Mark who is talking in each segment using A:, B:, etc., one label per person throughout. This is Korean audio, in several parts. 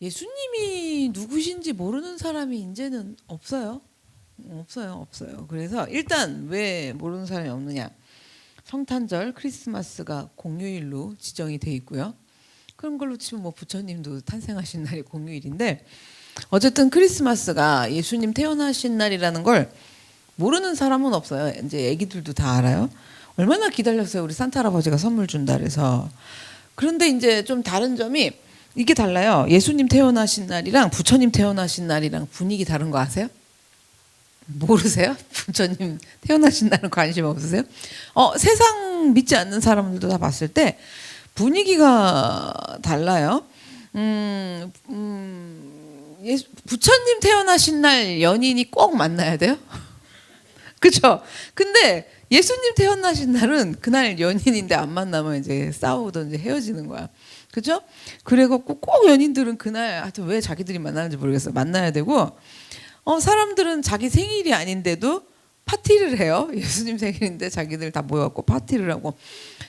A: 예수님이 누구신지 모르는 사람이 이제는 없어요. 없어요. 그래서 일단 왜 모르는 사람이 없느냐? 성탄절, 크리스마스가 공휴일로 지정이 돼 있고요. 그런 걸로 치면 뭐 부처님도 탄생하신 날이 공휴일인데, 어쨌든 크리스마스가 예수님 태어나신 날이라는 걸 모르는 사람은 없어요. 이제 애기들도 다 알아요. 얼마나 기다렸어요. 우리 산타 할아버지가 선물 준다 그래서. 그런데 이제 좀 다른 점이 이게 달라요. 예수님 태어나신 날이랑 부처님 태어나신 날이랑 분위기 다른 거 아세요? 모르세요? 부처님 태어나신 날은 관심 없으세요? 세상 믿지 않는 사람들도 다 봤을 때 분위기가 달라요. 부처님 태어나신 날 연인이 꼭 만나야 돼요? 그렇죠? 근데 예수님 태어나신 날은 그날 연인인데 안 만나면 이제 싸우든지 헤어지는 거야. 그죠? 그래갖고 꼭 연인들은 그날 하여튼 왜 자기들이 만나는지 모르겠어요. 만나야 되고, 사람들은 자기 생일이 아닌데도 파티를 해요. 예수님 생일인데 자기들 다 모여갖고 파티를 하고,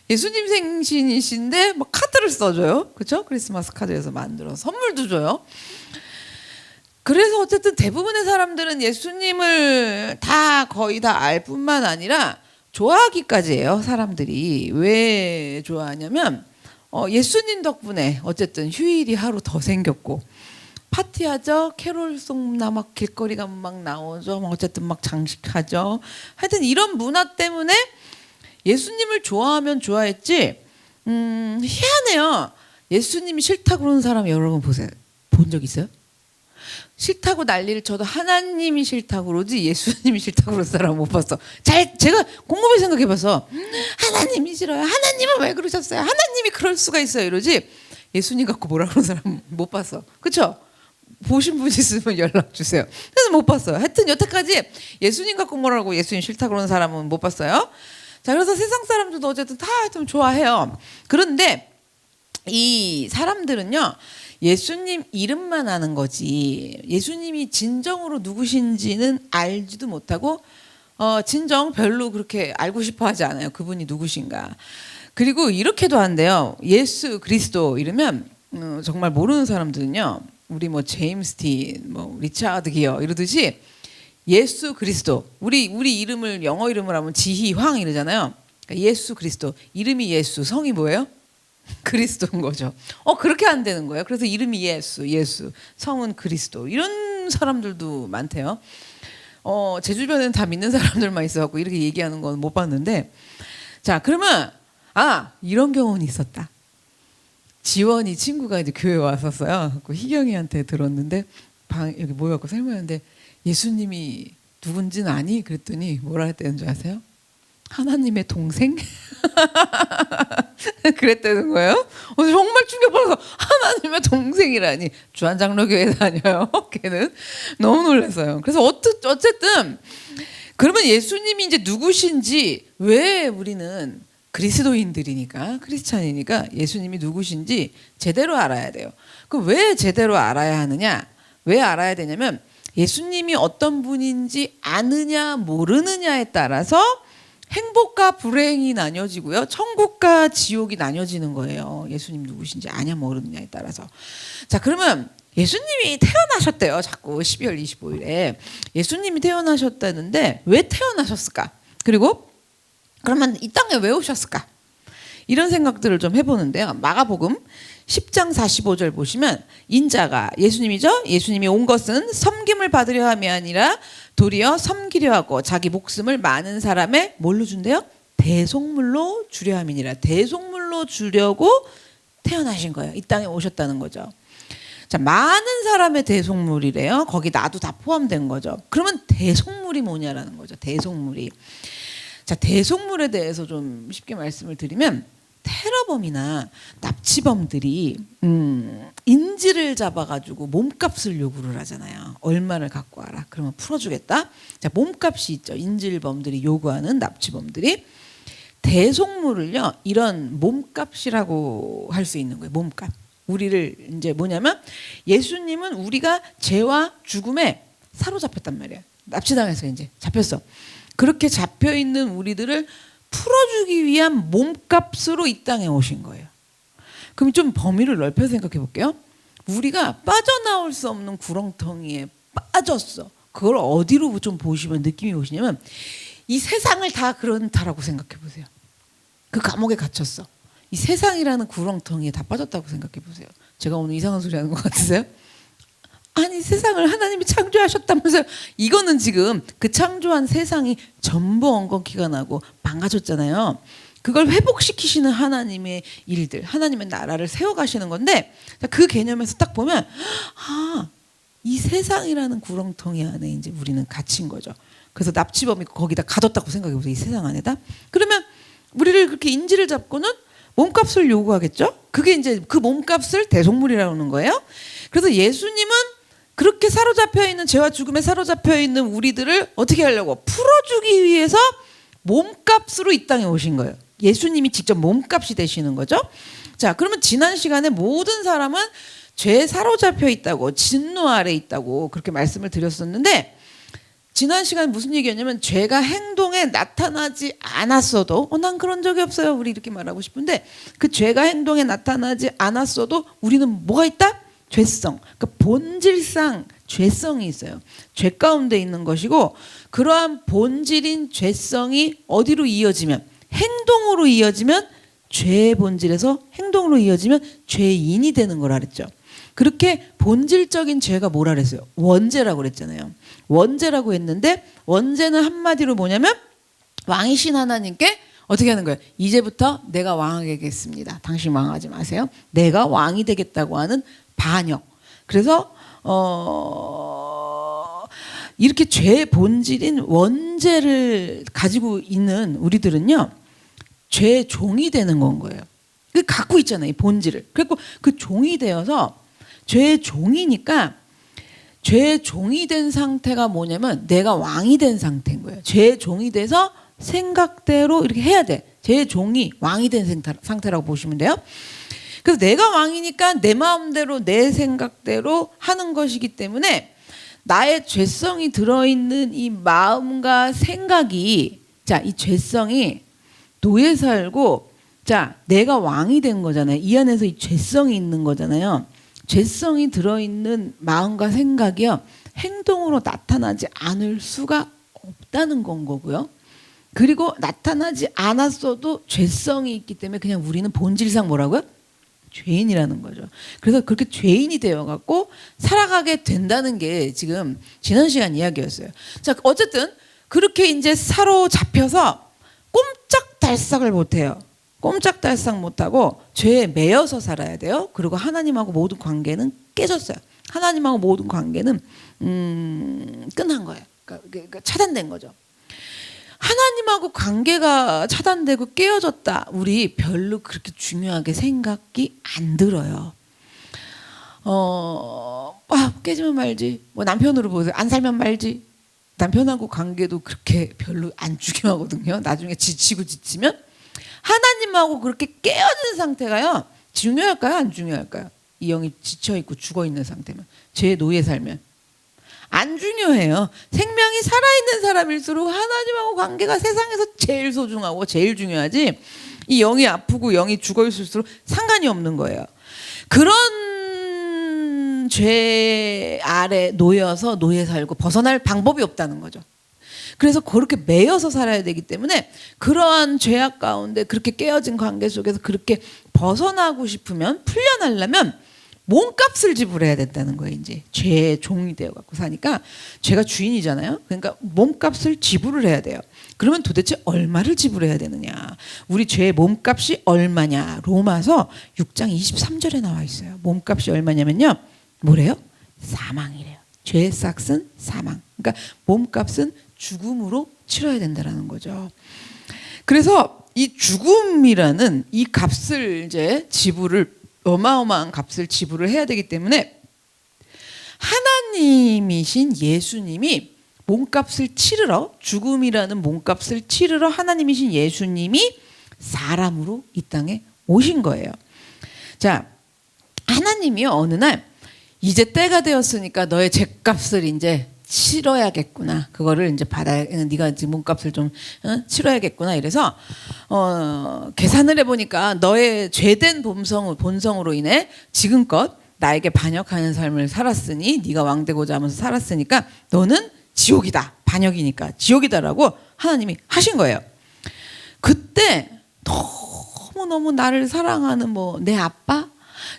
A: 예수님 생신이신데 뭐 카드를 써줘요. 그죠? 크리스마스 카드에서 만들어 선물도 줘요. 그래서 어쨌든 대부분의 사람들은 예수님을 다 거의 다 알 뿐만 아니라 좋아하기까지 해요. 사람들이 왜 좋아하냐면 예수님 덕분에 어쨌든 휴일이 하루 더 생겼고, 파티하죠. 캐롤송 막 길거리 가면 막 나오죠. 어쨌든 막 장식하죠. 하여튼 이런 문화 때문에 예수님을 좋아하면 좋아했지. 희한해요. 예수님이 싫다고 그러는 사람 여러분 보세요. 본 적 있어요? 싫다고 난리를 쳐도 하나님이 싫다고 그러지 예수님이 싫다고 그러는 사람 못 봤어. 제가 곰곰이 생각해봐서 하나님이 싫어요. 하나님은 왜 그러셨어요? 하나님이 그럴 수가 있어요. 이러지 예수님 갖고 뭐라 그러는 사람 못 봤어. 그렇죠? 보신 분 있으면 연락 주세요. 그래서 못 봤어요. 하여튼 여태까지 예수님 갖고 뭐라고 예수님 싫다고 그러는 사람은 못 봤어요. 자, 그래서 세상 사람들도 어쨌든 다 하여튼 좋아해요. 그런데 이 사람들은요, 예수님 이름만 아는 거지 예수님이 진정으로 누구신지는 알지도 못하고 진정 별로 그렇게 알고 싶어 하지 않아요. 그분이 누구신가. 그리고 이렇게도 한대요. 예수 그리스도 이러면 정말 모르는 사람들은요, 우리 뭐 제임스 티, 뭐 리차드 기어 이러듯이 예수 그리스도, 우리 이름을 영어 이름을 하면 지희황 이러잖아요. 그러니까 예수 그리스도, 이름이 예수, 성이 뭐예요? 그리스도인 거죠. 그렇게 안 되는 거예요. 그래서 이름이 예수, 성은 그리스도. 이런 사람들도 많대요. 제 주변에는 다 믿는 사람들만 있어갖고 이렇게 얘기하는 건 못 봤는데, 자, 그러면 이런 경우는 있었다. 지원이 친구가 이제 교회 왔었어요. 그 희경이한테 들었는데 여기 모여갖고 설명하는데 예수님이 누군지는 아니? 그랬더니 뭐라 했다는 줄 아세요? 하나님의 동생? 그랬다는 거예요. 정말 충격받아서 하나님의 동생이라니. 주한장로교회 다녀요. 걔는 너무 놀랐어요. 그래서 어쨌든 그러면 예수님이 이제 누구신지, 왜 우리는 그리스도인들이니까, 크리스찬이니까 예수님이 누구신지 제대로 알아야 돼요. 그럼 왜 제대로 알아야 하느냐? 왜 알아야 되냐면 예수님이 어떤 분인지 아느냐 모르느냐에 따라서 행복과 불행이 나뉘어지고요, 천국과 지옥이 나뉘어지는 거예요. 예수님 누구신지 아냐 모르느냐에 따라서. 자, 그러면 예수님이 태어나셨대요. 자꾸 12월 25일에 예수님이 태어나셨다는데 왜 태어나셨을까? 그리고 그러면 이 땅에 왜 오셨을까? 이런 생각들을 좀 해보는데요. 마가복음 10장 45절 보시면 인자가 예수님이죠. 예수님이 온 것은 섬김을 받으려 함이 아니라 도리어 섬기려 하고 자기 목숨을 많은 사람의 뭘로 준대요? 대속물로 주려 함이니라. 대속물로 주려고 태어나신 거예요. 이 땅에 오셨다는 거죠. 자, 많은 사람의 대속물이래요. 거기 나도 다 포함된 거죠. 그러면 대속물이 뭐냐라는 거죠. 대속물이. 자, 대속물에 대해서 좀 쉽게 말씀을 드리면, 테러범이나 납치범들이 인질을 잡아가지고 몸값을 요구를 하잖아요. 얼마를 갖고 와라. 그러면 풀어주겠다. 자, 몸값이 있죠. 인질범들이 요구하는, 납치범들이. 대속물을요, 이런 몸값이라고 할 수 있는 거예요. 몸값. 우리를 이제 뭐냐면 예수님은 우리가 죄와 죽음에 사로잡혔단 말이에요. 납치당해서 이제 잡혔어. 그렇게 잡혀 있는 우리들을 풀어주기 위한 몸값으로 이 땅에 오신 거예요. 그럼 좀 범위를 넓혀 생각해 볼게요. 우리가 빠져나올 수 없는 구렁텅이에 빠졌어. 그걸 어디로 좀 보시면 느낌이 오시냐면 이 세상을 다 그렇다라고 생각해 보세요. 그 감옥에 갇혔어. 이 세상이라는 구렁텅이에 다 빠졌다고 생각해 보세요. 제가 오늘 이상한 소리 하는 것 같으세요? 아니 세상을 하나님이 창조하셨다면서요. 이거는 지금 그 창조한 세상이 전부 엉겅퀴가 나고 망가졌잖아요. 그걸 회복시키시는 하나님의 일들, 하나님의 나라를 세워가시는 건데 그 개념에서 딱 보면 이 세상이라는 구렁텅이 안에 이제 우리는 갇힌 거죠. 그래서 납치범이 거기다 가뒀다고 생각해 보세요. 이 세상 안에다. 그러면 우리를 그렇게 인지를 잡고는 몸값을 요구하겠죠. 그게 이제 그 몸값을 대속물이라고 하는 거예요. 그래서 예수님은 그렇게 사로잡혀 있는 죄와 죽음에 사로잡혀 있는 우리들을 어떻게 하려고 풀어주기 위해서 몸값으로 이 땅에 오신 거예요. 예수님이 직접 몸값이 되시는 거죠. 자, 그러면 지난 시간에 모든 사람은 죄에 사로잡혀 있다고, 진노 아래 있다고 그렇게 말씀을 드렸었는데 지난 시간에 무슨 얘기였냐면 죄가 행동에 나타나지 않았어도 난 그런 적이 없어요. 우리 이렇게 말하고 싶은데 그 죄가 행동에 나타나지 않았어도 우리는 뭐가 있다? 죄성. 그러니까 본질상 죄성이 있어요. 죄 가운데 있는 것이고 그러한 본질인 죄성이 어디로 이어지면 행동으로 이어지면 죄의 본질에서 행동으로 이어지면 죄인이 되는 거라 그랬죠. 그렇게 본질적인 죄가 뭐라 그랬어요? 원죄라고 그랬잖아요. 원죄라고 했는데 원죄는 한마디로 뭐냐면 왕이신 하나님께 어떻게 하는 거예요? 이제부터 내가 왕하겠습니다. 당신 왕하지 마세요. 내가 왕이 되겠다고 하는 반역. 그래서 이렇게 죄의 본질인 원죄를 가지고 있는 우리들은요. 죄의 종이 되는 건 거예요. 갖고 있잖아요. 이 본질을. 그리고 그 종이 되어서 죄의 종이니까 죄의 종이 된 상태가 뭐냐면 내가 왕이 된 상태인 거예요. 죄의 종이 돼서 생각대로 이렇게 해야 돼. 죄의 종이 왕이 된 상태라고 보시면 돼요. 그래서 내가 왕이니까 내 마음대로 내 생각대로 하는 것이기 때문에 나의 죄성이 들어있는 이 마음과 생각이 자, 이 죄성이 노예 살고 자, 내가 왕이 된 거잖아요. 이 안에서 이 죄성이 있는 거잖아요. 죄성이 들어있는 마음과 생각이요. 행동으로 나타나지 않을 수가 없다는 건 거고요. 그리고 나타나지 않았어도 죄성이 있기 때문에 그냥 우리는 본질상 뭐라고요? 죄인이라는 거죠. 그래서 그렇게 죄인이 되어갖고 살아가게 된다는 게 지금 지난 시간 이야기였어요. 자, 어쨌든 그렇게 이제 사로잡혀서 꼼짝달싹을 못해요. 꼼짝달싹 못하고 죄에 매여서 살아야 돼요. 그리고 하나님하고 모든 관계는 깨졌어요. 하나님하고 모든 관계는 끝난 거예요. 그러니까 차단된 거죠. 하나님하고 관계가 차단되고 깨어졌다. 우리 별로 그렇게 중요하게 생각이 안 들어요. 깨지면 말지. 뭐 남편으로 보세요. 안 살면 말지. 남편하고 관계도 그렇게 별로 안 중요하거든요. 나중에 지치고 지치면 하나님하고 그렇게 깨어진 상태가요. 중요할까요? 안 중요할까요? 이 영이 지쳐있고 죽어있는 상태면 죄의 노예 살면 안 중요해요. 생명이 살아있는 사람일수록 하나님하고 관계가 세상에서 제일 소중하고 제일 중요하지 이 영이 아프고 영이 죽어있을수록 상관이 없는 거예요. 그런 죄 아래 놓여서 노예 살고 벗어날 방법이 없다는 거죠. 그래서 그렇게 매여서 살아야 되기 때문에 그러한 죄악 가운데 그렇게 깨어진 관계 속에서 그렇게 벗어나고 싶으면 풀려나려면 몸값을 지불해야 된다는 거예요. 이제 죄의 종이 되어 갖고 사니까 죄가 주인이잖아요. 그러니까 몸값을 지불을 해야 돼요. 그러면 도대체 얼마를 지불해야 되느냐? 우리 죄의 몸값이 얼마냐? 로마서 6장 23절에 나와 있어요. 몸값이 얼마냐면요. 뭐래요? 사망이래요. 죄의 싹은 사망. 그러니까 몸값은 죽음으로 치러야 된다라는 거죠. 그래서 이 죽음이라는 이 값을 이제 지불을 어마어마한 값을 지불을 해야 되기 때문에 하나님이신 예수님이 몸값을 치르러 죽음이라는 몸값을 치르러 하나님이신 예수님이 사람으로 이 땅에 오신 거예요. 자, 하나님이 어느 날 이제 때가 되었으니까 너의 죄값을 이제 치러야겠구나. 그거를 이제 네가 이제 몸값을 좀 치러야겠구나. 이래서 계산을 해보니까 너의 죄된 본성으로 인해 지금껏 나에게 반역하는 삶을 살았으니 네가 왕되고자 하면서 살았으니까 너는 지옥이다. 반역이니까 지옥이다라고 하나님이 하신 거예요. 그때 너무너무 나를 사랑하는 뭐 내 아빠?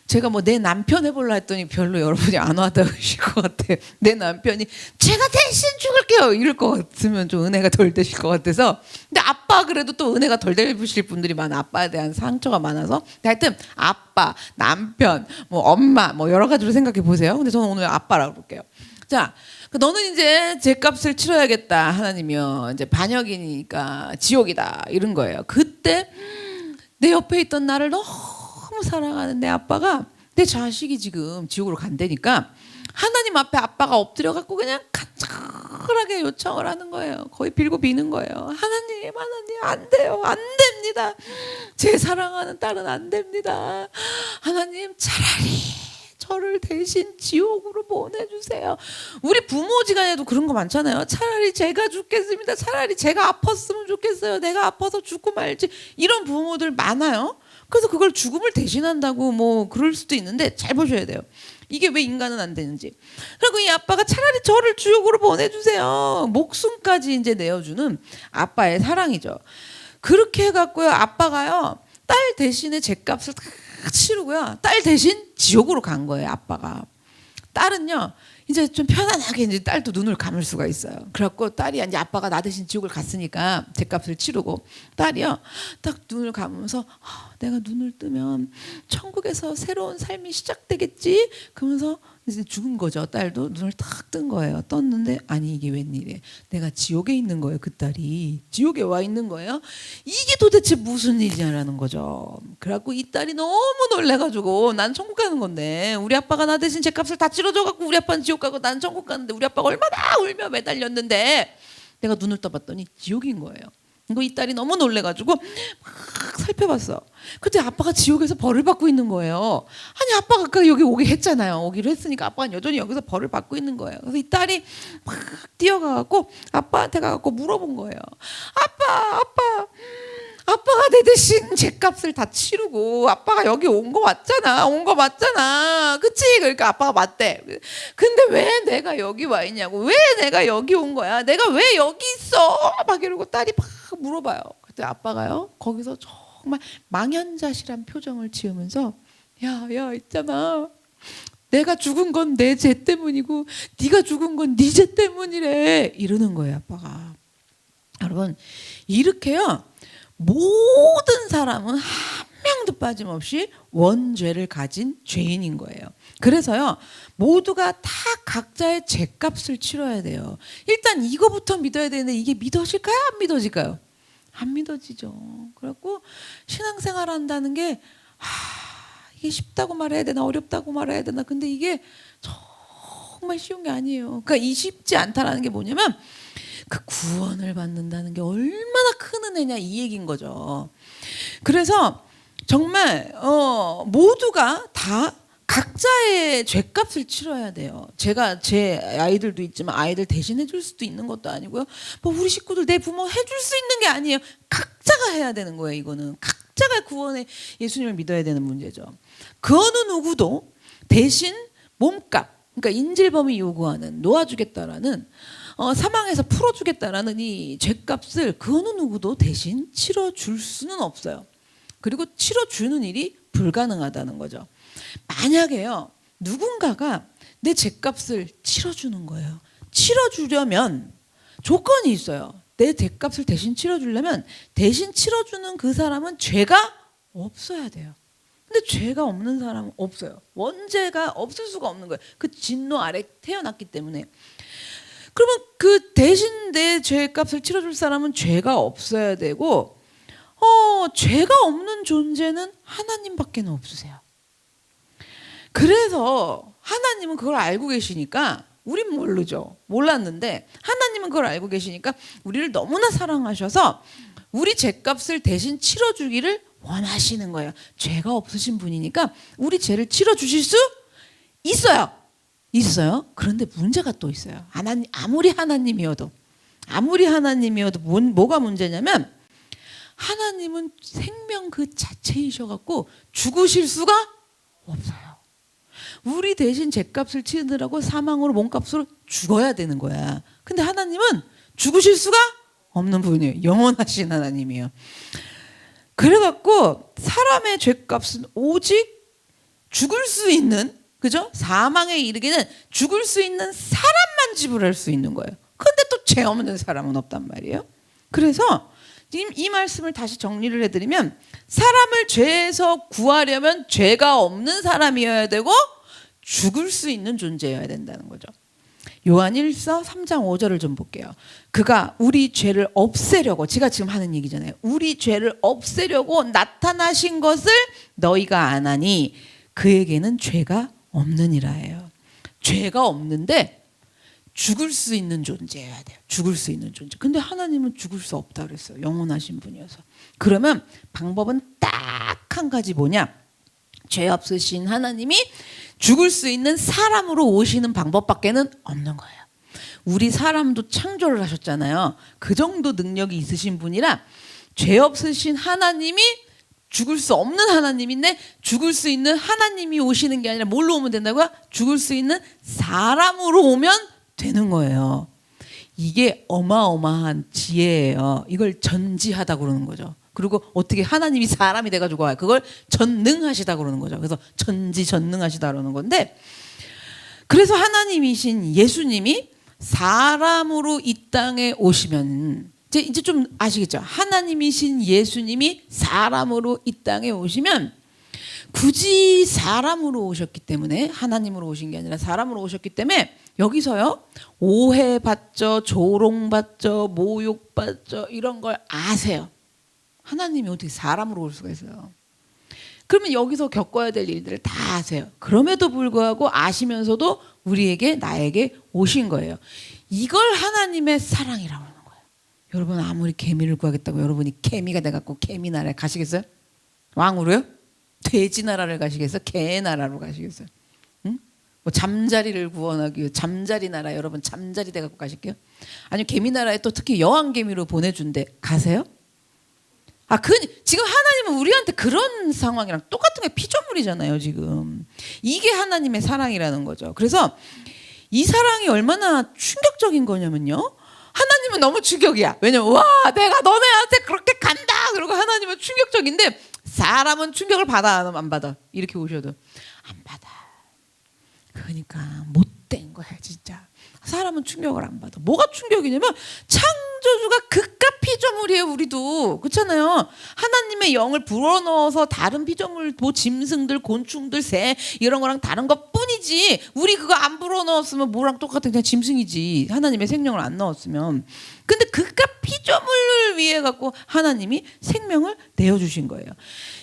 A: 제가 뭐 내 남편 해볼라 했더니 별로 여러분이 안 와닿으실 것 같아요. 내 남편이 제가 대신 죽을게요 이럴 것 같으면 좀 은혜가 덜 되실 것 같아서. 근데 아빠 그래도 또 은혜가 덜 되실 분들이 많아. 아빠에 대한 상처가 많아서. 하여튼 아빠, 남편, 뭐 엄마 뭐 여러 가지로 생각해 보세요. 근데 저는 오늘 아빠라고 볼게요. 자, 너는 이제 죗값을 치러야겠다. 하나님이요. 이제 반역이니까 지옥이다. 이런 거예요. 그때 내 옆에 있던 나를 너무 사랑하는 내 아빠가 내 자식이 지금 지옥으로 간다니까 하나님 앞에 아빠가 엎드려 갖고 그냥 간절하게 요청을 하는 거예요. 거의 빌고 비는 거예요. 하나님 안 돼요. 안 됩니다. 제 사랑하는 딸은 안 됩니다. 하나님 차라리 저를 대신 지옥으로 보내주세요. 우리 부모지간에도 그런 거 많잖아요. 차라리 제가 죽겠습니다. 차라리 제가 아팠으면 좋겠어요. 내가 아파서 죽고 말지. 이런 부모들 많아요. 그래서 그걸 죽음을 대신한다고 뭐 그럴 수도 있는데 잘 보셔야 돼요. 이게 왜 인간은 안 되는지. 그리고 이 아빠가 차라리 저를 지옥으로 보내주세요. 목숨까지 이제 내어주는 아빠의 사랑이죠. 그렇게 해갖고요. 아빠가요. 딸 대신에 죗값을 다 치르고요. 딸 대신 지옥으로 간 거예요. 아빠가. 딸은요. 이제 좀 편안하게 이제 딸도 눈을 감을 수가 있어요. 그래갖고 딸이 이제 아빠가 나 대신 지옥을 갔으니까 죗값을 치르고 딸이요. 딱 눈을 감으면서 내가 눈을 뜨면 천국에서 새로운 삶이 시작되겠지. 그러면서 이제 죽은 거죠. 딸도 눈을 탁 뜬 거예요. 떴는데 아니 이게 웬일이에요. 내가 지옥에 있는 거예요. 그 딸이 지옥에 와 있는 거예요. 이게 도대체 무슨 일이냐라는 거죠. 그래갖고 이 딸이 너무 놀래가지고 난 천국 가는 건데 우리 아빠가 나 대신 죗값을 다 치러줘갖고 우리 아빠는 지옥 가고 난 천국 가는데 우리 아빠가 얼마나 울며 매달렸는데 내가 눈을 떠봤더니 지옥인 거예요. 그리고 이 딸이 너무 놀래가지고 막 살펴봤어. 그때 아빠가 지옥에서 벌을 받고 있는 거예요. 아니 아빠가 아까 여기 오게 했잖아요. 오기로 했으니까 아빠는 여전히 여기서 벌을 받고 있는 거예요. 그래서 이 딸이 막 뛰어가갖고 아빠한테 가갖고 물어본 거예요. 아빠가 내 대신 죗값을 다 치르고 아빠가 여기 온 거 맞잖아. 그치? 그러니까 아빠가 맞대. 근데 왜 내가 여기 와 있냐고. 왜 내가 여기 온 거야. 내가 왜 여기 있어. 막 이러고 딸이 막 물어봐요. 그때 아빠가요. 거기서 정말 망연자실한 표정을 지으면서 야 있잖아. 내가 죽은 건 내 죄 때문이고 네가 죽은 건 네 죄 때문이래. 이러는 거예요. 아빠가. 여러분 이렇게요. 모든 사람은 한 명도 빠짐없이 원죄를 가진 죄인인 거예요. 그래서요 모두가 다 각자의 죗값을 치러야 돼요. 일단 이거부터 믿어야 되는데 이게 믿어질까요? 안 믿어질까요? 안 믿어지죠. 그래갖고 신앙생활 한다는 게 이게 쉽다고 말해야 되나 어렵다고 말해야 되나. 근데 이게 정말 쉬운 게 아니에요. 그러니까 이 쉽지 않다라는 게 뭐냐면 그 구원을 받는다는 게 얼마나 큰 은혜냐 이 얘기인 거죠. 그래서 정말 모두가 다 각자의 죗값을 치러야 돼요. 제가 제 아이들도 있지만 아이들 대신 해줄 수도 있는 것도 아니고요. 뭐 우리 식구들 내 부모 해줄 수 있는 게 아니에요. 각자가 해야 되는 거예요. 이거는 각자가 구원의 예수님을 믿어야 되는 문제죠. 그 어느 누구도 대신 몸값, 그러니까 인질범이 요구하는 놓아주겠다라는 사망에서 풀어주겠다라는 이 죗값을 그 어느 누구도 대신 치러줄 수는 없어요. 그리고 치러주는 일이 불가능하다는 거죠. 만약에요 누군가가 내 죗값을 치러주는 거예요. 치러주려면 조건이 있어요. 내 죗값을 대신 치러주려면 대신 치러주는 그 사람은 죄가 없어야 돼요. 근데 죄가 없는 사람은 없어요. 원죄가 없을 수가 없는 거예요. 그 진노 아래 태어났기 때문에. 그러면 그 대신 내 죄값을 치러줄 사람은 죄가 없어야 되고 죄가 없는 존재는 하나님밖에 없으세요. 그래서 하나님은 그걸 알고 계시니까 우린 모르죠. 몰랐는데 하나님은 그걸 알고 계시니까 우리를 너무나 사랑하셔서 우리 죄값을 대신 치러주기를 원하시는 거예요. 죄가 없으신 분이니까 우리 죄를 치러주실 수 있어요. 그런데 문제가 또 있어요. 아무리 하나님이어도 뭐가 문제냐면 하나님은 생명 그 자체이셔갖고 죽으실 수가 없어요. 우리 대신 죗값을 치르느라고 사망으로 몸값으로 죽어야 되는 거야. 근데 하나님은 죽으실 수가 없는 분이에요. 영원하신 하나님이에요. 그래갖고 사람의 죗값은 오직 죽을 수 있는, 그죠? 사망에 이르기는 죽을 수 있는 사람만 지불할 수 있는 거예요. 근데 또 죄 없는 사람은 없단 말이에요. 그래서 이 말씀을 다시 정리를 해드리면, 사람을 죄에서 구하려면 죄가 없는 사람이어야 되고 죽을 수 있는 존재여야 된다는 거죠. 요한일서 3장 5절을 좀 볼게요. 그가 우리 죄를 없애려고, 제가 지금 하는 얘기잖아요. 우리 죄를 없애려고 나타나신 것을 너희가 아나니 그에게는 죄가 없느니라예요. 죄가 없는데 죽을 수 있는 존재여야 돼요. 죽을 수 있는 존재. 근데 하나님은 죽을 수 없다 그랬어요. 영원하신 분이어서. 그러면 방법은 딱 한 가지 뭐냐? 죄 없으신 하나님이 죽을 수 있는 사람으로 오시는 방법밖에는 없는 거예요. 우리 사람도 창조를 하셨잖아요. 그 정도 능력이 있으신 분이라 죄 없으신 하나님이 죽을 수 없는 하나님인데, 죽을 수 있는 하나님이 오시는 게 아니라 뭘로 오면 된다고요? 죽을 수 있는 사람으로 오면 되는 거예요. 이게 어마어마한 지혜예요. 이걸 전지하다 그러는 거죠. 그리고 어떻게 하나님이 사람이 돼가지고 와요. 그걸 전능하시다 그러는 거죠. 그래서 전지전능하시다 그러는 건데, 그래서 하나님이신 예수님이 사람으로 이 땅에 오시면, 이제 좀 아시겠죠? 하나님이신 예수님이 사람으로 이 땅에 오시면, 굳이 사람으로 오셨기 때문에, 하나님으로 오신 게 아니라 사람으로 오셨기 때문에 여기서요, 오해받죠, 조롱받죠, 모욕받죠, 이런 걸 아세요. 하나님이 어떻게 사람으로 올 수가 있어요? 그러면 여기서 겪어야 될 일들을 다 아세요. 그럼에도 불구하고 아시면서도 우리에게, 나에게 오신 거예요. 이걸 하나님의 사랑이라고 하는 거예요. 여러분, 아무리 개미를 구하겠다고 여러분이 개미가 돼갖고 개미 나라에 가시겠어요? 왕으로요? 돼지 나라를 가시겠어요? 개 나라로 가시겠어요? 응? 뭐 잠자리를 구원하기 위해 잠자리 나라, 여러분 잠자리 돼갖고 가실게요? 아니면 개미 나라에 또 특히 여왕 개미로 보내준대. 가세요? 지금 하나님은 우리한테 그런 상황이랑 똑같은 게 피조물이잖아요, 지금. 이게 하나님의 사랑이라는 거죠. 그래서 이 사랑이 얼마나 충격적인 거냐면요. 하나님은 너무 충격이야. 왜냐면, 와, 내가 너네한테 그렇게 간다! 그러고 하나님은 충격적인데, 사람은 충격을 받아, 안 받아? 이렇게 오셔도 안 받아. 그러니까 못된 거야, 진짜. 사람은 충격을 안 받아. 뭐가 충격이냐면, 창조주가 그깟 피조물이에요, 우리도. 그렇잖아요. 하나님의 영을 불어넣어서 다른 피조물, 뭐 짐승들, 곤충들, 새 이런 거랑 다른 것 뿐이지, 우리 그거 안 불어넣었으면 뭐랑 똑같은 그냥 짐승이지. 하나님의 생명을 안 넣었으면. 근데 그깟 피조물을 위해 갖고 하나님이 생명을 내어주신 거예요.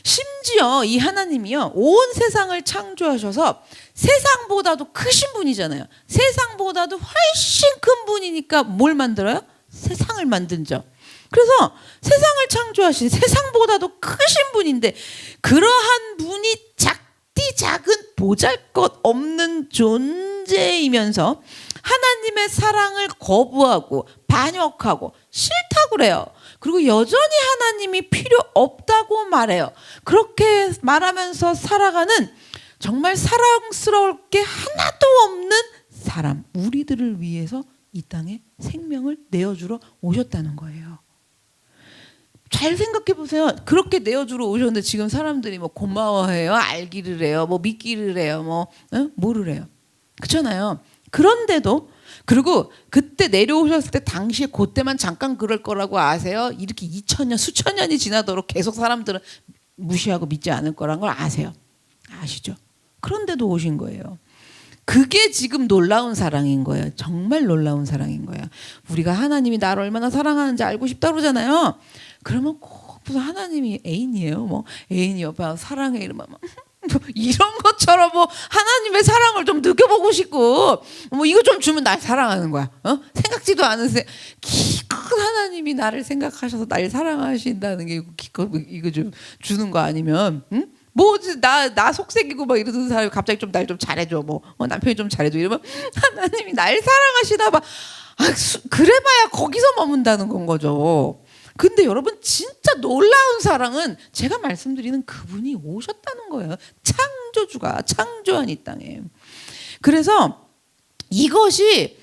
A: 심지어 이 하나님이요, 온 세상을 창조하셔서 세상보다도 크신 분이잖아요. 세상보다도 훨씬 큰 분이니까 뭘 만들어요? 세상을 만든죠. 그래서 세상을 창조하신, 세상보다도 크신 분인데, 그러한 분이 작디 작은 보잘것 없는 존재이면서 하나님의 사랑을 거부하고 반역하고 싫다고 그래요. 그리고 여전히 하나님이 필요 없다고 말해요. 그렇게 말하면서 살아가는 정말 사랑스러울 게 하나도 없는 사람, 우리들을 위해서 이 땅에 생명을 내어주러 오셨다는 거예요. 잘 생각해 보세요. 그렇게 내어주러 오셨는데 지금 사람들이 뭐 고마워해요, 알기를 해요, 뭐 믿기를 해요, 뭐를 해요. 그렇잖아요. 그런데도, 그리고 그때 내려오셨을 때 당시에 그때만 잠깐 그럴 거라고 아세요? 이렇게 2000년, 수천 년이 지나도록 계속 사람들은 무시하고 믿지 않을 거란 걸 아세요? 아시죠? 그런데도 오신 거예요. 그게 지금 놀라운 사랑인 거예요. 정말 놀라운 사랑인 거예요. 우리가 하나님이 나를 얼마나 사랑하는지 알고 싶다 그러잖아요. 그러면 꼭 무슨 하나님이 애인이에요. 뭐 애인이 옆에 사랑해 이러면 이런 것처럼 뭐 하나님의 사랑을 좀 느껴보고 싶고, 뭐 이거 좀 주면 날 사랑하는 거야. 생각지도 않은 큰 하나님이 나를 생각하셔서 날 사랑하신다는 게 이거 좀 주는 거 아니면, 응? 뭐 나 속색이고 막 이러는 사람이 갑자기 좀 날 좀 잘해줘, 뭐 남편이 좀 잘해줘 이러면 하나님이 날 사랑하시나 봐. 그래봐야 거기서 머문다는 건 거죠. 근데 여러분 진짜 놀라운 사랑은 제가 말씀드리는 그분이 오셨다는 거예요. 창조주가 창조한 이 땅에. 그래서 이것이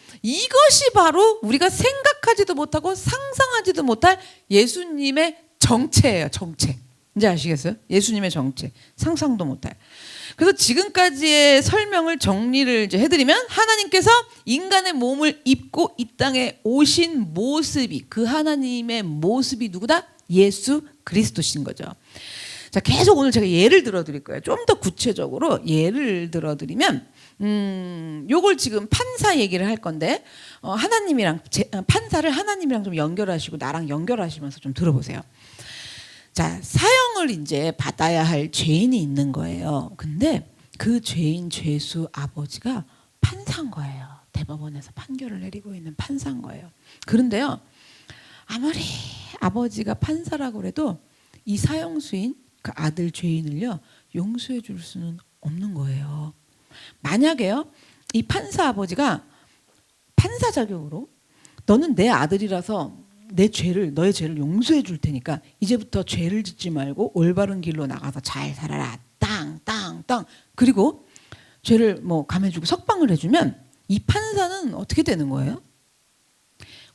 A: 바로 우리가 생각하지도 못하고 상상하지도 못할 예수님의 정체예요. 정체. 이제 아시겠어요? 예수님의 정체. 상상도 못할. 그래서 지금까지의 설명을 정리를 이제 해드리면 하나님께서 인간의 몸을 입고 이 땅에 오신 모습이 그 하나님의 모습이 누구다? 예수 그리스도신 거죠. 자, 계속 오늘 제가 예를 들어드릴 거예요. 좀 더 구체적으로 예를 들어드리면 요걸 지금 판사 얘기를 할 건데 하나님이랑 판사를 하나님이랑 좀 연결하시고 나랑 연결하시면서 좀 들어보세요. 자, 사형을 이제 받아야 할 죄인이 있는 거예요. 근데 그 죄인 죄수 아버지가 판사인 거예요. 대법원에서 판결을 내리고 있는 판사인 거예요. 그런데요, 아무리 아버지가 판사라고 해도 이 사형수인 그 아들 죄인을요 용서해 줄 수는 없는 거예요. 만약에요, 이 판사 아버지가 판사 자격으로 너는 내 아들이라서 너의 죄를 용서해 줄 테니까 이제부터 죄를 짓지 말고 올바른 길로 나가서 잘 살아라. 땅. 그리고 죄를 뭐 감해주고 석방을 해주면 이 판사는 어떻게 되는 거예요?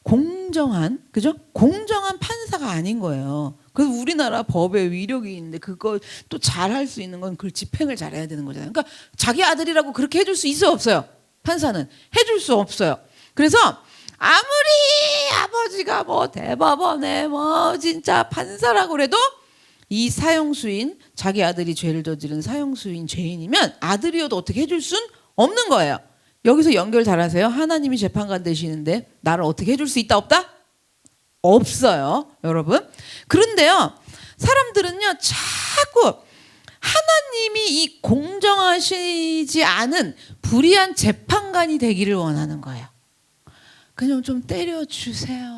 A: 공정한 판사가 아닌 거예요. 그래서 우리나라 법에 위력이 있는데 그거 또 잘할 수 있는 건 그걸 집행을 잘해야 되는 거잖아요. 그러니까 자기 아들이라고 그렇게 해줄 수 있어요, 없어요? 판사는 해줄 수 없어요. 그래서 아무리 아버지가 뭐 대법원에 뭐 진짜 판사라고 그래도 이 사형수인 자기 아들이 죄를 저지른 사형수인 죄인이면 아들이어도 어떻게 해줄 순 없는 거예요. 여기서 연결 잘하세요. 하나님이 재판관 되시는데 나를 어떻게 해줄 수 있다 없다? 없어요, 여러분. 그런데요, 사람들은요 자꾸 하나님이 이 공정하시지 않은 불의한 재판관이 되기를 원하는 거예요. 그냥 좀 때려주세요.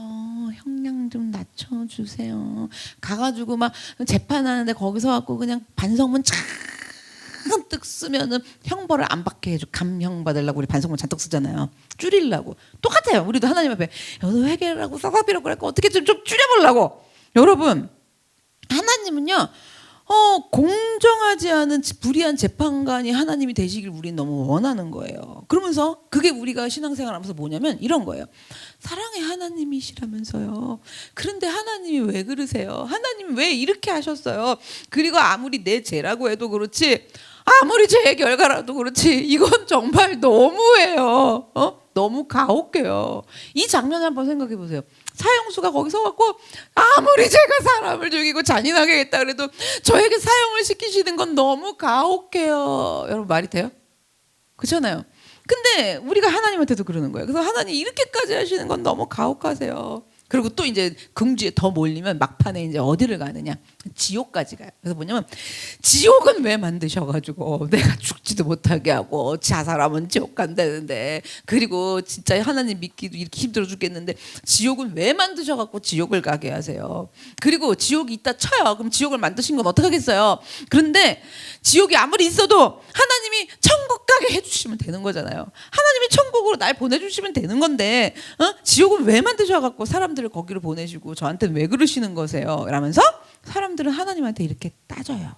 A: 형량 좀 낮춰주세요. 가가지고 막 재판하는데 거기서 갖고 그냥 반성문 잔뜩 쓰면은 형벌을 안 받게 해줘. 감형 받으려고 우리 반성문 잔뜩 쓰잖아요. 줄이려고. 똑같아요. 우리도 하나님 앞에 너도 회개라고 사사비라고 그럴까 어떻게 좀 줄여보려고. 여러분, 하나님은요 공정하지 않은 불의한 재판관이 하나님이 되시길 우리는 너무 원하는 거예요. 그러면서 그게 우리가 신앙생활하면서 뭐냐면 이런 거예요. 사랑의 하나님이시라면서요. 그런데 하나님이 왜 그러세요? 하나님이 왜 이렇게 하셨어요? 그리고 아무리 내 죄라고 해도 그렇지, 아무리 죄의 결과라도 그렇지, 이건 정말 너무해요. 너무 가혹해요. 이 장면을 한번 생각해 보세요. 사형수가 거기서 갖고 아무리 제가 사람을 죽이고 잔인하게 했다 그래도 저에게 사형을 시키시는 건 너무 가혹해요. 여러분, 말이 돼요? 그렇잖아요. 근데 우리가 하나님한테도 그러는 거예요. 그래서 하나님 이렇게까지 하시는 건 너무 가혹하세요. 그리고 또 이제 긍지에 더 몰리면 막판에 이제 어디를 가느냐? 지옥까지 가요. 그래서 뭐냐면 지옥은 왜 만드셔가지고 내가 죽지도 못하게 하고 자살하면 지옥 간다는데, 그리고 진짜 하나님 믿기도 이렇게 힘들어 죽겠는데 지옥은 왜 만드셔갖고 지옥을 가게 하세요? 그리고 지옥이 있다 쳐요. 그럼 지옥을 만드신 건 어떡하겠어요? 그런데 지옥이 아무리 있어도 하나님이 천국 가게 해주시면 되는 거잖아요. 하나님이 천국으로 날 보내주시면 되는 건데 지옥은 왜 만드셔갖고 사람들을 거기로 보내시고 저한테는 왜 그러시는 거세요? 라면서 사람들은 하나님한테 이렇게 따져요.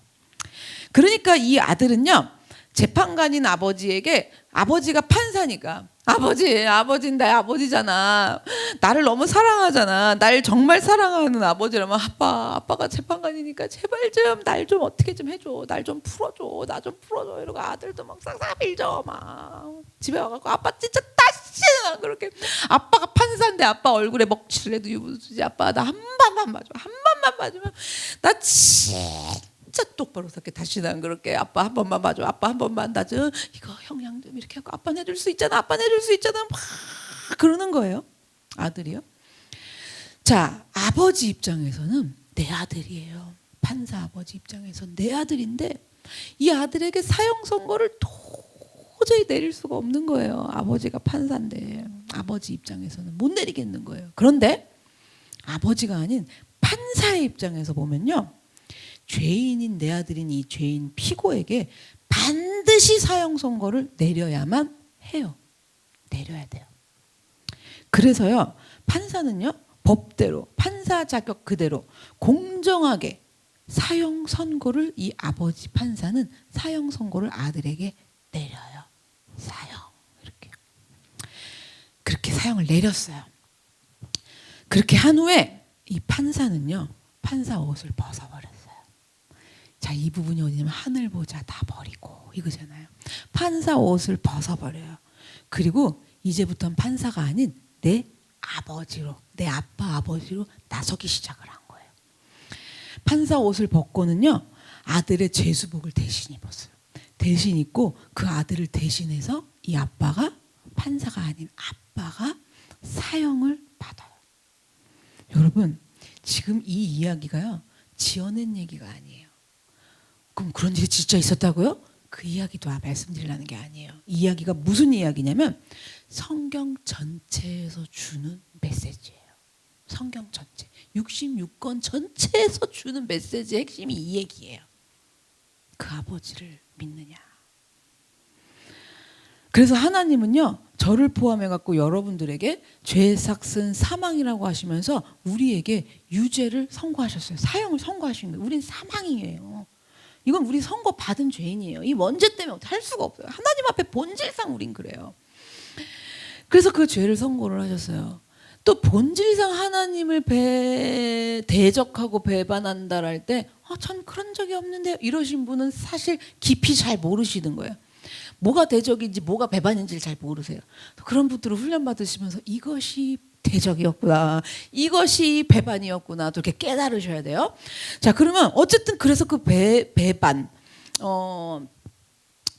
A: 그러니까 이 아들은요, 재판관인 아버지에게, 아버지가 판사니까 아버지는 나의 아버지잖아. 나를 너무 사랑하잖아. 날 정말 사랑하는 아버지라면 아빠가 재판관이니까 제발 좀 날 좀 어떻게 좀 해줘. 날 좀 풀어줘. 나 좀 풀어줘. 이러고 아들도 막 싹싹 빌죠. 막 집에 와갖고 아빠 진짜 다시는 그렇게, 아빠가 판사인데 아빠 얼굴에 먹칠을 해도 유부주지. 아빠 나 한 번만 봐줘. 한 번만 봐주면 나 진짜 똑바로 살게. 다시는 안 그렇게. 아빠 한 번만 봐줘. 아빠 한 번만 나 좀 이거 형량 좀 이렇게 하고 아빠 내줄 수 있잖아. 아빠 내줄 수 있잖아. 막 그러는 거예요. 아들이요. 자, 아버지 입장에서는 내 아들이에요. 판사 아버지 입장에서는 내 아들인데 이 아들에게 사형 선고를 도저히 내릴 수가 없는 거예요. 아버지가 판사인데 아버지 입장에서는 못 내리겠는 거예요. 그런데 아버지가 아닌 판사의 입장에서 보면요, 죄인인 내 아들인 이 죄인 피고에게 반드시 사형 선고를 내려야만 해요. 내려야 돼요. 그래서요, 판사는요 법대로 판사 자격 그대로 공정하게 사형 선고를 이 아버지 판사는 사형 선고를 아들에게 내려요. 사형 이렇게. 그렇게 사형을 내렸어요. 그렇게 한 후에 이 판사는요. 판사 옷을 벗어버렸어요. 자, 이 부분이 어디냐면 하늘 보자 다 버리고 이거잖아요. 판사 옷을 벗어버려요. 그리고 이제부터는 판사가 아닌 내 아버지로, 내 아빠 아버지로 나서기 시작을 한 거예요. 판사 옷을 벗고는요. 아들의 죄수복을 대신 입었어요. 대신 입고 그 아들을 대신해서 이 아빠가 판사가 아닌 아빠가 사형을 받아요. 여러분, 지금 이 이야기가요. 지어낸 얘기가 아니에요. 그럼 그런 일이 진짜 있었다고요? 그 이야기도 말씀드리려는 게 아니에요. 이 이야기가 무슨 이야기냐면 성경 전체에서 주는 메시지예요. 성경 전체. 66권 전체에서 주는 메시지의 핵심이 이 얘기예요. 그 아버지를 믿느냐. 그래서 하나님은요. 저를 포함해갖고 여러분들에게 죄 삭은 사망이라고 하시면서 우리에게 유죄를 선고하셨어요. 사형을 선고하신 거예요. 우린 사망이에요. 이건 우리 선고 받은 죄인이에요. 이 원죄 때문에 할 수가 없어요. 하나님 앞에 본질상 우린 그래요. 그래서 그 죄를 선고를 하셨어요. 또 본질상 하나님을 대적하고 배반한다 할 때 전 그런 적이 없는데요. 이러신 분은 사실 깊이 잘 모르시는 거예요. 뭐가 대적인지 뭐가 배반인지를 잘 모르세요. 그런 분들을 훈련받으시면서 이것이 대적이었구나. 이것이 배반이었구나. 또 이렇게 깨달으셔야 돼요. 자, 그러면 어쨌든 그래서 그 배반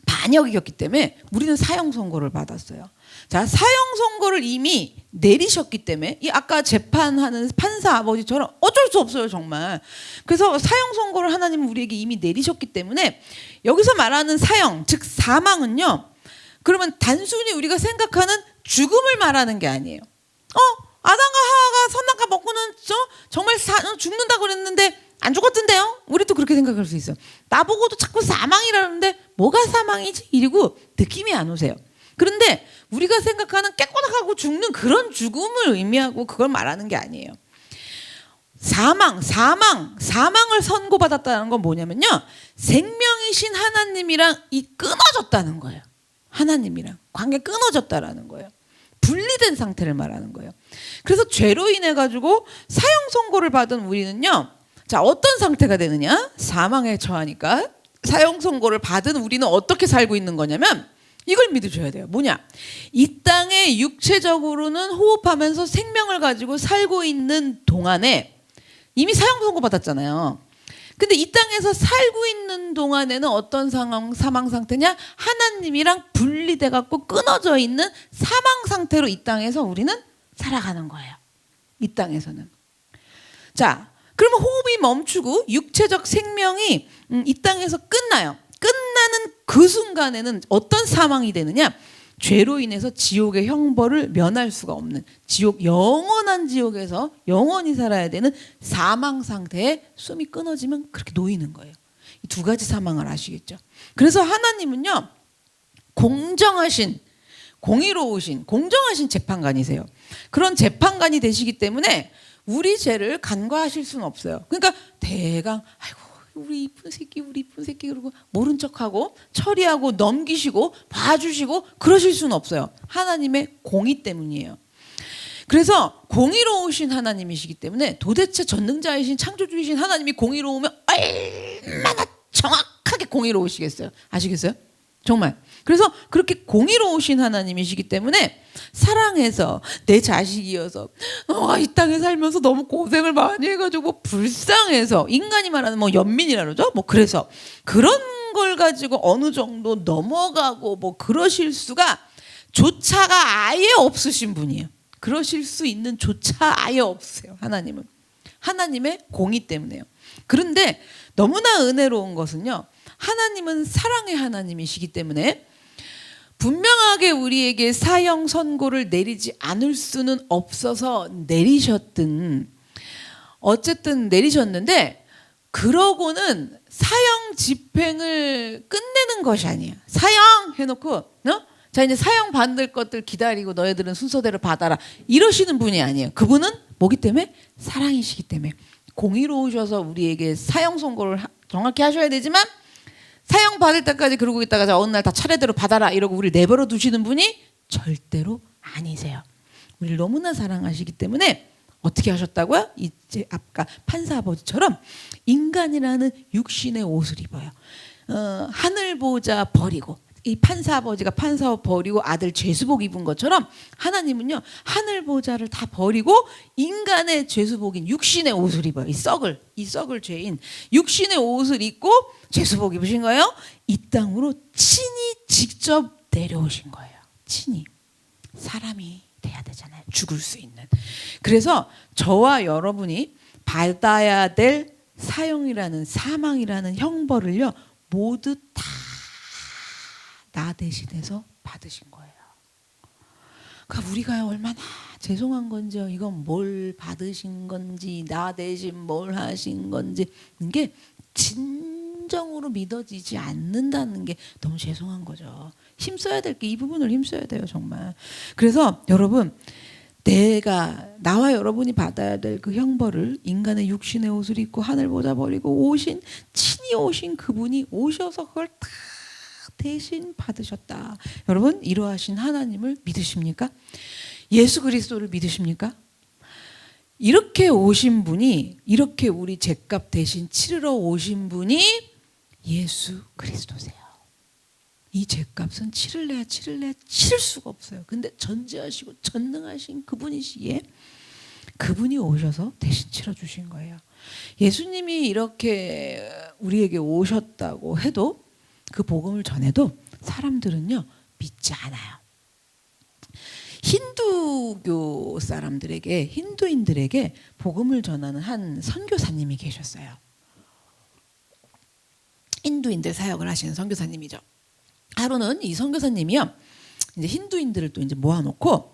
A: 반역이었기 때문에 우리는 사형 선고를 받았어요. 자, 사형 선고를 이미 내리셨기 때문에 이 아까 재판하는 판사 아버지처럼 어쩔 수 없어요, 정말. 그래서 사형 선고를 하나님은 우리에게 이미 내리셨기 때문에 여기서 말하는 사형, 즉 사망은요. 그러면 단순히 우리가 생각하는 죽음을 말하는 게 아니에요. 아담과 하와가 선악과 먹고는 정말 죽는다고 그랬는데 안 죽었던데요? 우리도 그렇게 생각할 수 있어요. 나보고도 자꾸 사망이라는데 뭐가 사망이지? 이러고 느낌이 안 오세요. 그런데 우리가 생각하는 깨꼬닥하고 죽는 그런 죽음을 의미하고 그걸 말하는 게 아니에요. 사망을 선고받았다는 건 뭐냐면요. 생명이신 하나님이랑 끊어졌다는 거예요. 하나님이랑 관계 끊어졌다라는 거예요. 분리된 상태를 말하는 거예요. 그래서 죄로 인해 가지고 사형 선고를 받은 우리는요. 자, 어떤 상태가 되느냐? 사망에 처하니까 사형 선고를 받은 우리는 어떻게 살고 있는 거냐면 이걸 믿으셔야 돼요. 뭐냐? 이 땅에 육체적으로는 호흡하면서 생명을 가지고 살고 있는 동안에 이미 사형 선고 받았잖아요. 근데 이 땅에서 살고 있는 동안에는 어떤 사망 상태냐? 하나님이랑 분리돼 갖고 끊어져 있는 사망 상태로 이 땅에서 우리는 살아가는 거예요. 이 땅에서는. 자, 그러면 호흡이 멈추고 육체적 생명이 이 땅에서 끝나요. 끝나는 그 순간에는 어떤 사망이 되느냐? 죄로 인해서 지옥의 형벌을 면할 수가 없는 영원한 지옥에서 영원히 살아야 되는 사망 상태에 숨이 끊어지면 그렇게 놓이는 거예요. 이 두 가지 사망을 아시겠죠? 그래서 하나님은요. 공의로우신 공정하신 재판관이세요. 그런 재판관이 되시기 때문에 우리 죄를 간과하실 수는 없어요. 그러니까 대강 우리 이쁜 새끼 그러고 모른 척하고 처리하고 넘기시고 봐주시고 그러실 수는 없어요. 하나님의 공의 때문이에요. 그래서 공의로우신 하나님이시기 때문에 도대체 전능자이신 창조주이신 하나님이 공의로우면 얼마나 정확하게 공의로우시겠어요. 아시겠어요? 정말. 그래서 그렇게 공의로우신 하나님이시기 때문에 사랑해서 내 자식이어서 이 땅에 살면서 너무 고생을 많이 해가지고 불쌍해서 인간이 말하는 연민이라 그러죠. 그래서 그런 걸 가지고 어느 정도 넘어가고 그러실 수가 조차가 아예 없으신 분이에요. 그러실 수 있는 조차 아예 없으세요. 하나님은. 하나님의 공의 때문에요. 그런데 너무나 은혜로운 것은요. 하나님은 사랑의 하나님이시기 때문에 분명하게 우리에게 사형 선고를 내리지 않을 수는 없어서 어쨌든 내리셨는데 그러고는 사형 집행을 끝내는 것이 아니에요. 사형 해놓고 자 이제 사형 받을 것들 기다리고 너희들은 순서대로 받아라 이러시는 분이 아니에요. 그분은 뭐기 때문에? 사랑이시기 때문에. 공의로우셔서 우리에게 사형 선고를 정확히 하셔야 되지만 사형 받을 때까지 그러고 있다가 자 어느 날 다 차례대로 받아라 이러고 우리를 내버려 두시는 분이 절대로 아니세요. 우리를 너무나 사랑하시기 때문에 어떻게 하셨다고요? 이제 아까 판사 아버지처럼 인간이라는 육신의 옷을 입어요. 하늘 보좌 버리고 이 판사 아버지가 판사 옷 버리고 아들 죄수복 입은 것처럼 하나님은요 하늘 보좌를 다 버리고 인간의 죄수복인 육신의 옷을 입어요. 이 썩을 죄인 육신의 옷을 입고 죄수복 입으신 거예요. 이 땅으로 친히 직접 내려오신 거예요. 친히 사람이 돼야 되잖아요. 죽을 수 있는. 그래서 저와 여러분이 받아야 될 사형이라는 사망이라는 형벌을요 모두 다 나 대신해서 받으신 거예요. 그러니까 우리가 얼마나 죄송한 건지요. 이건 뭘 받으신 건지 나 대신 뭘 하신 건지 이게 진정으로 믿어지지 않는다는 게 너무 죄송한 거죠. 힘써야 될 게 이 부분을 힘써야 돼요 정말. 그래서 여러분 나와 여러분이 받아야 될 그 형벌을 인간의 육신의 옷을 입고 하늘 보좌 버리고 친히 오신 그분이 오셔서 그걸 다 대신 받으셨다. 여러분 이러하신 하나님을 믿으십니까? 예수 그리스도를 믿으십니까? 이렇게 오신 분이 이렇게 우리 죗값 대신 치르러 오신 분이 예수 그리스도세요. 이 죗값은 치를 수가 없어요. 근데 전지하시고 전능하신 그분이시기에 그분이 오셔서 대신 치러주신 거예요. 예수님이 이렇게 우리에게 오셨다고 해도 그 복음을 전해도 사람들은요 믿지 않아요. 힌두교 사람들에게 힌두인들에게 복음을 전하는 한 선교사님이 계셨어요. 힌두인들 사역을 하시는 선교사님이죠. 하루는 이 선교사님이요 이제 힌두인들을 또 이제 모아놓고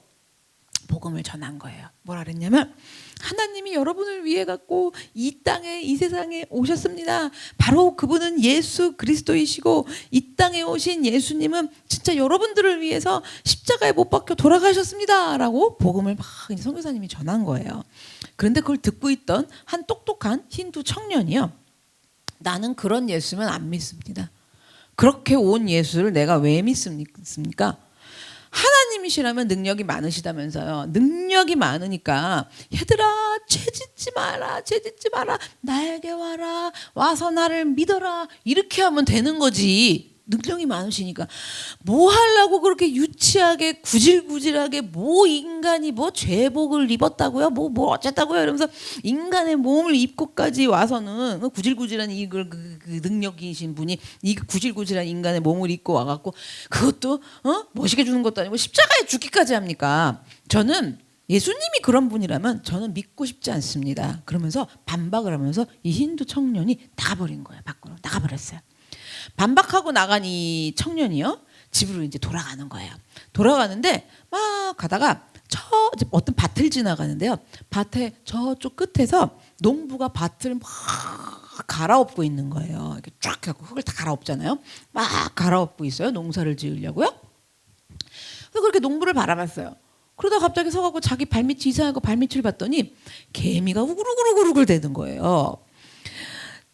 A: 복음을 전한 거예요. 뭐라 그랬냐면 하나님이 여러분을 위해 갖고 이 땅에 이 세상에 오셨습니다. 바로 그분은 예수 그리스도이시고 이 땅에 오신 예수님은 진짜 여러분들을 위해서 십자가에 못 박혀 돌아가셨습니다. 라고 복음을 막 선교사님이 전한 거예요. 그런데 그걸 듣고 있던 한 똑똑한 힌두 청년이요. 나는 그런 예수면 안 믿습니다. 그렇게 온 예수를 내가 왜 믿습니까? 하나님이시라면 능력이 많으시다면서요. 능력이 많으니까 얘들아 죄짓지 마라 나에게 와서 나를 믿어라 이렇게 하면 되는 거지. 능력이 많으시니까 뭐 하려고 그렇게 유치하게 구질구질하게 뭐 인간이 뭐 죄복을 입었다고요? 뭐 어쨌다고요? 이러면서 인간의 몸을 입고까지 와서는 구질구질한 그 능력이신 분이 이 구질구질한 인간의 몸을 입고 와갖고 그것도 멋있게 주는 것도 아니고 십자가에 죽기까지 합니까? 저는 예수님이 그런 분이라면 저는 믿고 싶지 않습니다. 그러면서 반박을 하면서 이 힌두 청년이 나가버린 거예요. 밖으로 나가버렸어요. 반박하고 나간 이 청년이요 집으로 이제 돌아가는 거예요. 돌아가는데 막 가다가 어떤 밭을 지나가는데요. 밭에 저쪽 끝에서 농부가 밭을 막 갈아엎고 있는 거예요. 이렇게 쫙 해갖고 흙을 다 갈아엎잖아요. 막 갈아엎고 있어요. 농사를 지으려고요. 그래서 그렇게 농부를 바라봤어요. 그러다 갑자기 서갖고 자기 발밑이 이상하고 발밑을 봤더니 개미가 우글우글우글 대는 거예요.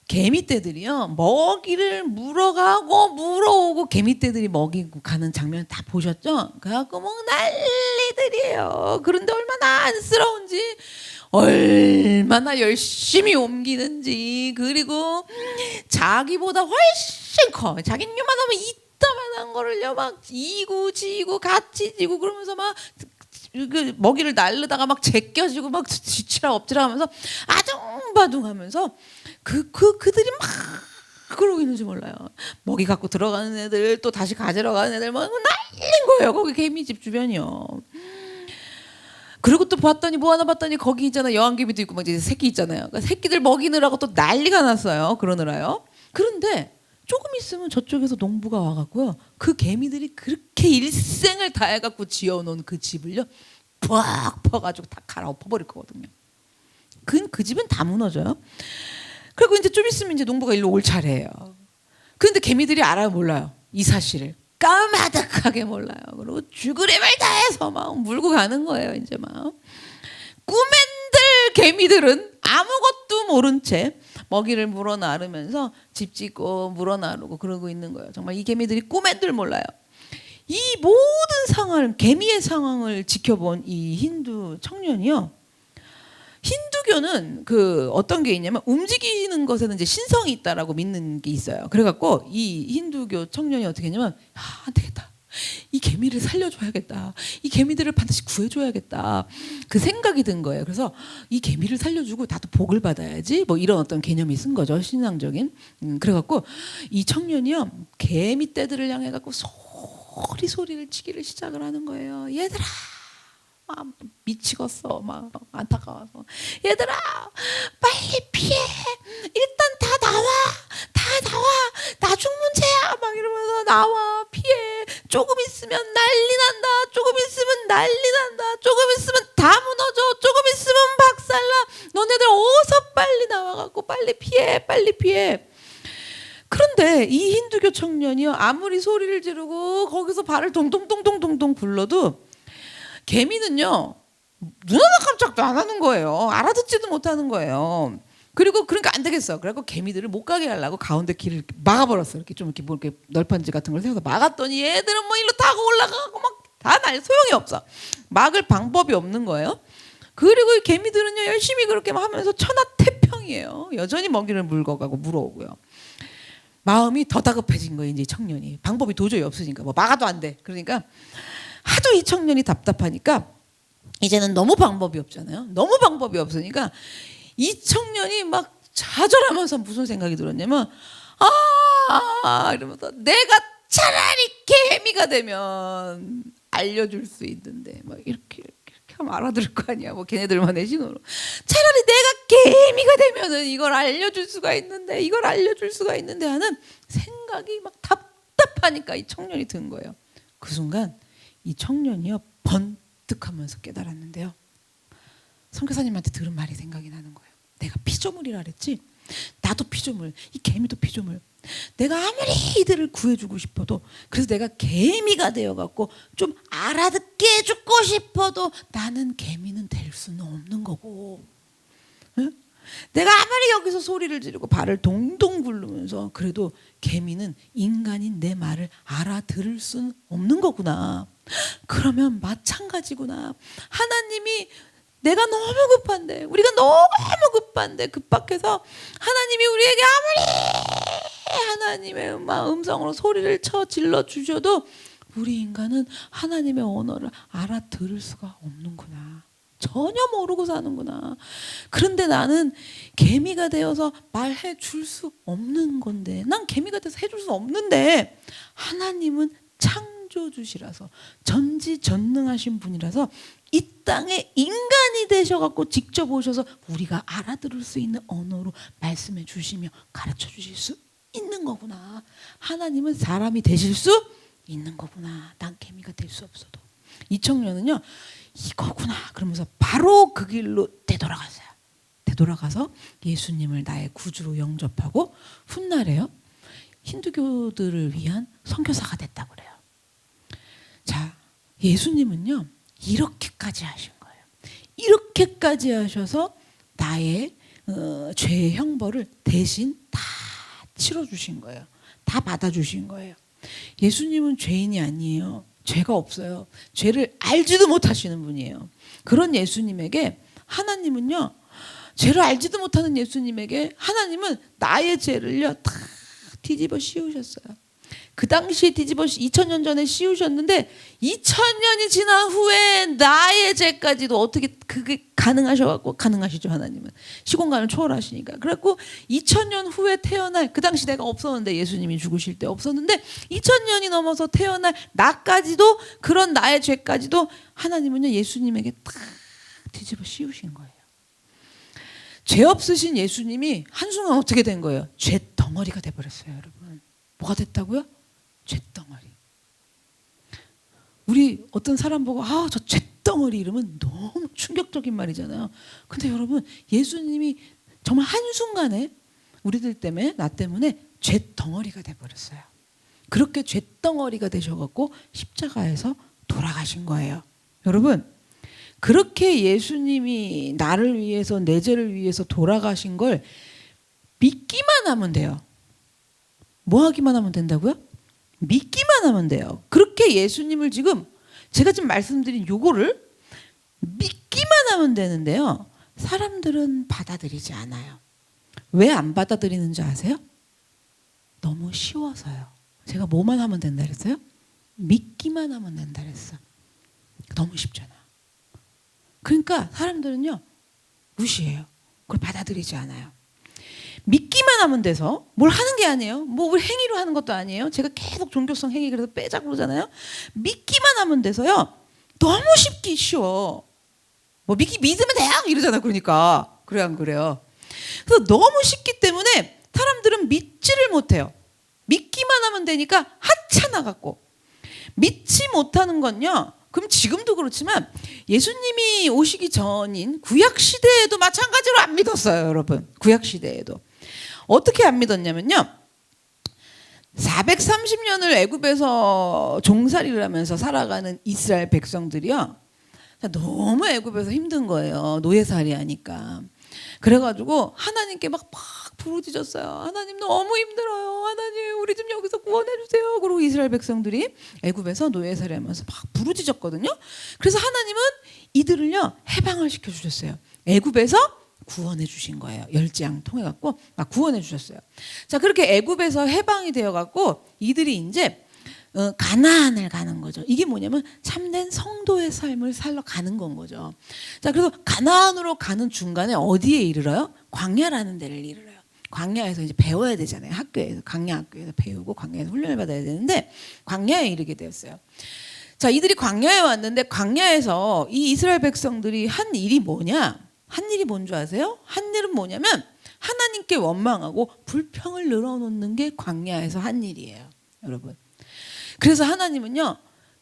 A: 개미떼들이요 먹이를 물어오고 개미떼들이 먹이고 가는 장면 다 보셨죠? 그래갖고 뭐 난리들이에요. 그런데 얼마나 안쓰러운지 얼마나 열심히 옮기는지 그리고 자기보다 훨씬 커 자기는 요만하면 이따만한 거를요 막 지고 같이 지고 그러면서 막 그 먹이를 날르다가 막 제껴지고 막 지치라 엎지라 하면서 아둥바둥하면서 그들이 막 그러고 있는지 몰라요. 먹이 갖고 들어가는 애들 또 다시 가지러 가는 애들 막 난리인 거예요. 거기 개미집 주변이요. 그리고 또 봤더니 뭐 하나 봤더니 거기 있잖아 여왕개미도 있고 막 이제 새끼 있잖아요. 그러니까 새끼들 먹이느라고 또 난리가 났어요. 그러느라요. 그런데 조금 있으면 저쪽에서 농부가 와갖고요. 그 개미들이 그렇게 일생을 다해갖고 지어놓은 그 집을요. 푹 퍼가지고 다 갈아엎어버릴 거거든요. 그 집은 다 무너져요. 그리고 이제 좀 있으면 이제 농부가 일로 올 차례예요. 그런데 개미들이 알아요 몰라요? 이 사실을. 까마득하게 몰라요. 그리고 죽을 힘을 다해서 막 물고 가는 거예요. 이제 막 꿈엔들 개미들은 아무것도 모른 채 먹이를 물어 나르면서 집 짓고 물어 나르고 그러고 있는 거예요. 정말 이 개미들이 꿈에들 몰라요. 이 모든 상황을, 개미의 상황을 지켜본 이 힌두 청년이요. 힌두교는 그 어떤 게 있냐면 움직이는 것에는 이제 신성이 있다라고 믿는 게 있어요. 그래갖고 이 힌두교 청년이 어떻게 했냐면, 안 되겠다. 이 개미를 살려줘야겠다. 이 개미들을 반드시 구해줘야겠다. 그 생각이 든 거예요. 그래서 이 개미를 살려주고 나도 복을 받아야지. 뭐 이런 어떤 개념이 쓴 거죠. 신앙적인. 그래갖고 이 청년이요. 개미 떼들을 향해갖고 소리를 치기를 시작을 하는 거예요. 얘들아. 막 미치겠어. 막 안타까워서. 얘들아 빨리 피해. 일단 다 나와. 나 죽는 죄야. 막 이러면서 나와. 피해. 조금 있으면 난리 난다. 조금 있으면 난리 난다. 조금 있으면 다 무너져. 조금 있으면 박살나. 너네들 어서 빨리 나와갖고 빨리 피해. 그런데 이 힌두교 청년이요. 아무리 소리를 지르고 거기서 발을 동동동동동동 굴러도 개미는요. 눈 하나 깜짝도 안 하는 거예요. 알아듣지도 못하는 거예요. 그리고 그러니까 안 되겠어. 그래갖고 개미들을 못 가게 하려고 가운데 길을 막아버렸어. 이렇게 좀 이렇게 뭐 이렇게 널판지 같은 걸 세워서 막았더니 얘들은 뭐 일로 타고 올라가고 막 다 날 소용이 없어. 막을 방법이 없는 거예요. 그리고 이 개미들은요 열심히 그렇게 하면서 천하태평이에요. 여전히 먹이를 물어가고 물어오고요. 마음이 더 다급해진 거예요. 이제 이 청년이 방법이 도저히 없으니까 뭐 막아도 안 돼. 그러니까 하도 이 청년이 답답하니까 이제는 너무 방법이 없잖아요. 너무 방법이 없으니까 이 청년이 막 좌절하면서 무슨 생각이 들었냐면 이러면서 내가 차라리 개미가 되면 알려줄 수 있는데 막 이렇게 하면 알아들을 거 아니야. 뭐 걔네들만의 신호로 차라리 내가 개미가 되면은 이걸 알려줄 수가 있는데 하는 생각이 막 답답하니까 이 청년이 든 거예요. 그 순간 이 청년이요 번뜩하면서 깨달았는데요. 선교사님한테 들은 말이 생각이 나는 거예요. 내가 피조물이라 그랬지. 나도 피조물, 이 개미도 피조물. 내가 아무리 이들을 구해주고 싶어도, 그래서 내가 개미가 되어갖고 좀 알아듣게 해주고 싶어도 나는 개미는 될 수는 없는 거고. 응? 내가 아무리 여기서 소리를 지르고 발을 동동 굴르면서 그래도 개미는 인간인 내 말을 알아들을 수는 없는 거구나. 그러면 마찬가지구나. 하나님이 내가 너무 급한데, 우리가 너무 급한데, 급박해서 하나님이 우리에게 아무리 하나님의 음성으로 소리를 쳐 질러 주셔도 우리 인간은 하나님의 언어를 알아들을 수가 없는구나. 전혀 모르고 사는구나. 그런데 나는 개미가 되어서 말해 줄 수 없는 건데, 난 개미가 돼서 해줄 수 없는데 하나님은 창조주시라서 전지전능하신 분이라서 이 땅에 인간이 되셔갖고 직접 오셔서 우리가 알아들을 수 있는 언어로 말씀해 주시며 가르쳐 주실 수 있는 거구나. 하나님은 사람이 되실 수 있는 거구나. 난 개미가 될 수 없어도. 이 청년은요 이거구나 그러면서 바로 그 길로 되돌아갔어요. 되돌아가서 예수님을 나의 구주로 영접하고 훗날에요 힌두교들을 위한 선교사가 됐다고 그래요. 자, 예수님은요 이렇게까지 하신 거예요. 이렇게까지 하셔서 나의 죄의 형벌을 대신 다 치러주신 거예요. 다 받아주신 거예요. 예수님은 죄인이 아니에요. 죄가 없어요. 죄를 알지도 못하시는 분이에요. 그런 예수님에게 하나님은요 죄를 알지도 못하는 예수님에게 하나님은 나의 죄를요 다 뒤집어 씌우셨어요. 그 당시에 뒤집어 2000년 전에 씌우셨는데 2000년이 지난 후에 나의 죄까지도 어떻게 그게 가능하셔갖고 가능하시죠. 하나님은 시공간을 초월하시니까. 그래갖고 2000년 후에 태어날 그 당시 내가 없었는데 예수님이 죽으실 때 없었는데 2000년이 넘어서 태어날 나까지도 그런 나의 죄까지도 하나님은요 예수님에게 딱 뒤집어 씌우신 거예요. 죄 없으신 예수님이 한순간 어떻게 된 거예요? 죄 덩어리가 돼버렸어요. 여러분 뭐가 됐다고요? 쇳덩어리. 우리 어떤 사람 보고 저 쇳덩어리 이러면 너무 충격적인 말이잖아요. 근데 여러분 예수님이 정말 한순간에 우리들 때문에 나 때문에 쇳덩어리가 돼버렸어요. 그렇게 쇳덩어리가 되셔갖고 십자가에서 돌아가신 거예요. 여러분 그렇게 예수님이 나를 위해서 내 죄를 위해서 돌아가신 걸 믿기만 하면 돼요. 뭐 하기만 하면 된다고요? 믿기만 하면 돼요. 그렇게 예수님을 지금 제가 지금 말씀드린 요거를 믿기만 하면 되는데요. 사람들은 받아들이지 않아요. 왜 안 받아들이는지 아세요? 너무 쉬워서요. 제가 뭐만 하면 된다 그랬어요? 믿기만 하면 된다 그랬어. 너무 쉽잖아. 그러니까 사람들은요 무시해요. 그걸 받아들이지 않아요. 믿기만 하면 돼서 뭘 하는 게 아니에요. 뭐 우리 행위로 하는 것도 아니에요. 제가 계속 종교성 행위 그래서 빼자 그러잖아요. 믿기만 하면 돼서요 너무 쉽기 쉬워. 뭐 믿으면 돼요 이러잖아. 그러니까 그래 안 그래요? 그래서 너무 쉽기 때문에 사람들은 믿지를 못해요. 믿기만 하면 되니까 하찮아갖고. 믿지 못하는 건요, 그럼 지금도 그렇지만 예수님이 오시기 전인 구약 시대에도 마찬가지로 안 믿었어요. 여러분, 구약 시대에도 어떻게 안 믿었냐면요, 430년을 애굽에서 종살이를 하면서 살아가는 이스라엘 백성들이요, 너무 애굽에서 힘든 거예요. 노예살이 하니까. 그래가지고 하나님께 막 부르짖었어요. 하나님 너무 힘들어요. 하나님 우리 좀 여기서 구원해 주세요. 그리고 이스라엘 백성들이 애굽에서 노예살이 하면서 막 부르짖었거든요. 그래서 하나님은 이들을요 해방을 시켜 주셨어요. 애굽에서 구원해 주신 거예요. 열지양 통해 갖고 막 구원해 주셨어요. 자, 그렇게 애굽에서 해방이 되어 갖고 이들이 이제 가나안을 가는 거죠. 이게 뭐냐면 참된 성도의 삶을 살러 가는 건 거죠. 자, 그래서 가나안으로 가는 중간에 어디에 이르러요? 광야라는 데를 이르러요. 광야에서 이제 배워야 되잖아요. 학교에서, 광야 학교에서 배우고 광야에서 훈련을 받아야 되는데 광야에 이르게 되었어요. 자, 이들이 광야에 왔는데 광야에서 이 이스라엘 백성들이 한 일이 뭐냐? 한 일이 뭔 줄 아세요? 한 일은 뭐냐면 하나님께 원망하고 불평을 늘어놓는 게 광야에서 한 일이에요. 여러분. 그래서 하나님은요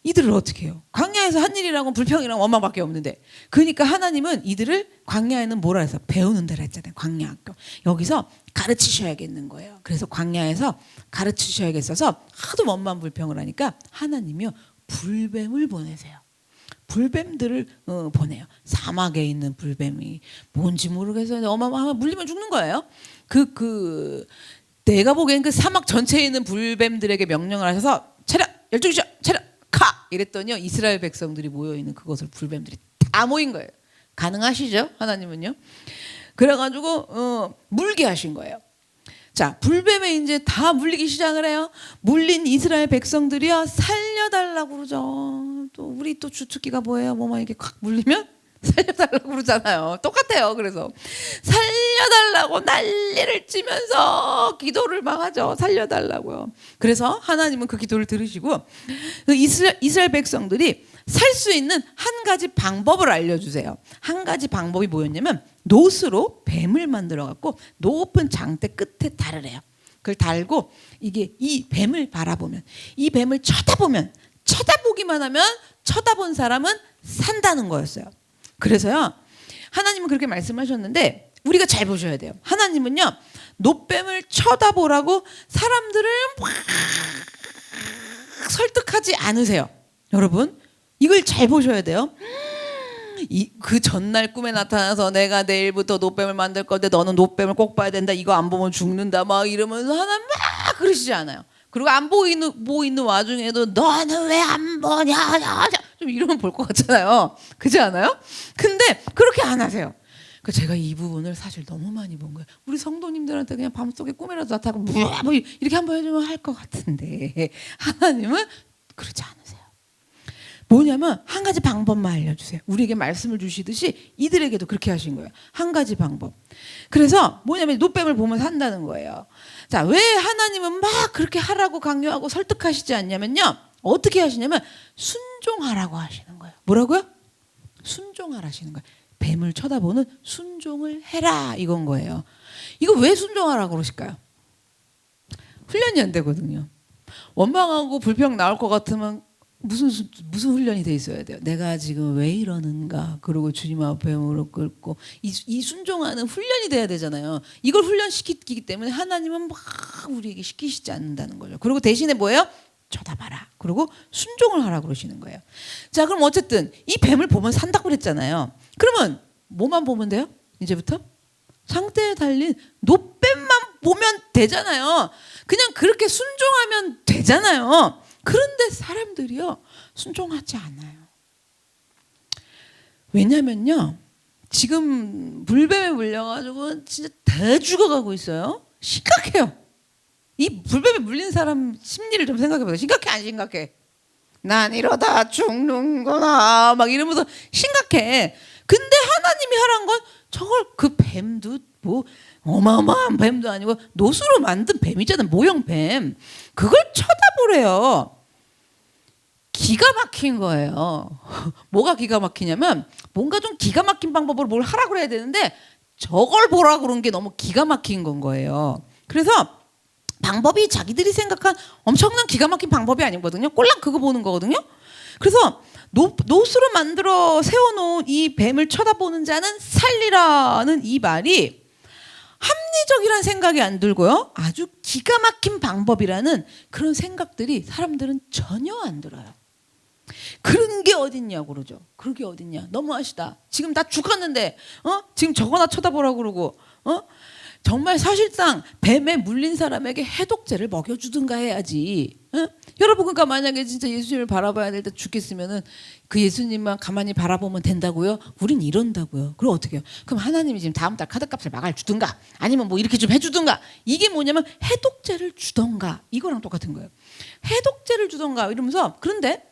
A: 이들을 어떻게 해요? 광야에서 한 일이라고 불평이랑 원망밖에 없는데, 그러니까 하나님은 이들을 광야에는 뭐라 해서 배우는 데라 했잖아요. 광야학교. 여기서 가르치셔야겠는 거예요. 그래서 광야에서 가르치셔야겠어서 하도 원망 불평을 하니까 하나님이요 불뱀을 보내세요. 불뱀들을 보내요. 사막에 있는 불뱀이 뭔지 모르겠어요. 어마어마하면 물리면 죽는 거예요. 내가 보기엔 그 사막 전체에 있는 불뱀들에게 명령을 하셔서 차렷 12시야 차렷 가 이랬더니요 이스라엘 백성들이 모여있는 그곳을 불뱀들이 다 모인 거예요. 가능하시죠? 하나님은요. 그래가지고 물게 하신 거예요. 자, 불뱀에 이제 다 물리기 시작을 해요. 물린 이스라엘 백성들이요 살려달라고 그러죠. 또 우리 또 주특기가 뭐예요? 뭐만 이렇게 콱 물리면 살려달라고 그러잖아요. 똑같아요. 그래서 살려달라고 난리를 치면서 기도를 막 하죠. 살려달라고요. 그래서 하나님은 그 기도를 들으시고 이스라엘 백성들이 살 수 있는 한 가지 방법을 알려주세요. 한 가지 방법이 뭐였냐면 놋으로 뱀을 만들어 갖고 높은 장대 끝에 달으래요. 그걸 달고 이게 이 뱀을 바라보면, 이 뱀을 쳐다보면, 쳐다보기만 하면 쳐다본 사람은 산다는 거였어요. 그래서요 하나님은 그렇게 말씀하셨는데 우리가 잘 보셔야 돼요. 하나님은요 놋뱀을 쳐다보라고 사람들을 막 설득하지 않으세요. 여러분 이걸 잘 보셔야 돼요. 그 전날 꿈에 나타나서 내가 내일부터 놋뱀을 만들 건데 너는 놋뱀을 꼭 봐야 된다. 이거 안 보면 죽는다. 막 이러면서 하나님 막 그러시지 않아요. 그리고 안 보이는 와중에도 너는 왜 안 보냐 좀 이러면 볼 것 같잖아요. 그렇지 않아요? 근데 그렇게 안 하세요. 그러니까 제가 이 부분을 사실 너무 많이 본 거예요. 우리 성도님들한테 그냥 밤속에 꿈이라도 나타나고 뭐 이렇게 한번 해주면 할 것 같은데 하나님은 그렇지 않으세요. 뭐냐면 한 가지 방법만 알려주세요. 우리에게 말씀을 주시듯이 이들에게도 그렇게 하신 거예요. 한 가지 방법. 그래서 뭐냐면 놋뱀을 보면 산다는 거예요. 자, 왜 하나님은 막 그렇게 하라고 강요하고 설득하시지 않냐면요. 어떻게 하시냐면 순종하라고 하시는 거예요. 뭐라고요? 순종하라시는 거예요. 뱀을 쳐다보는 순종을 해라 이건 거예요. 이거 왜 순종하라고 그러실까요? 훈련이 안 되거든요. 원망하고 불평 나올 것 같으면 무슨 훈련이 돼 있어야 돼요. 내가 지금 왜 이러는가. 그리고 주님 앞에 무릎 꿇고 이 순종하는 훈련이 돼야 되잖아요. 이걸 훈련시키기 때문에 하나님은 막 우리에게 시키시지 않는다는 거죠. 그리고 대신에 뭐예요? 쳐다봐라. 그리고 순종을 하라 그러시는 거예요. 자, 그럼 어쨌든 이 뱀을 보면 산다고 그랬잖아요. 그러면 뭐만 보면 돼요? 이제부터? 상대에 달린 노뱀만 보면 되잖아요. 그냥 그렇게 순종하면 되잖아요. 그런데 사람들이요, 순종하지 않아요. 왜냐면요, 지금 불뱀에 물려가지고 진짜 다 죽어가고 있어요. 심각해요. 이 불뱀에 물린 사람 심리를 좀 생각해보세요. 심각해 안 심각해? 난 이러다 죽는구나 막 이러면서 심각해. 근데 하나님이 하란 건 저걸, 그 뱀도 뭐 어마어마한 뱀도 아니고 노수로 만든 뱀이잖아요. 모형 뱀. 그걸 쳐다보래요. 기가 막힌 거예요. 뭐가 기가 막히냐면 뭔가 좀 기가 막힌 방법으로 뭘 하라 그래야 되는데 저걸 보라 그런 게 너무 기가 막힌 건 거예요. 그래서 방법이 자기들이 생각한 엄청난 기가 막힌 방법이 아니거든요. 꼴랑 그거 보는 거거든요. 그래서 노수로 만들어 세워놓은 이 뱀을 쳐다보는 자는 살리라는 이 말이 합리적이라는 생각이 안 들고요, 아주 기가 막힌 방법이라는 그런 생각들이 사람들은 전혀 안 들어요. 그런 게 어딨냐고 그러죠. 그런 게 어딨냐. 너무하시다. 지금 나 죽었는데 지금 저거나 쳐다보라고 그러고 정말 사실상 뱀에 물린 사람에게 해독제를 먹여주든가 해야지. 여러분, 그러니까 만약에 진짜 예수님을 바라봐야 될 때 죽겠으면은 그 예수님만 가만히 바라보면 된다고요? 우린 이런다고요. 그럼 어떻게 해요? 그럼 하나님이 지금 다음 달 카드값을 막아주든가 아니면 뭐 이렇게 좀 해주든가. 이게 뭐냐면 해독제를 주던가. 이거랑 똑같은 거예요. 해독제를 주던가 이러면서. 그런데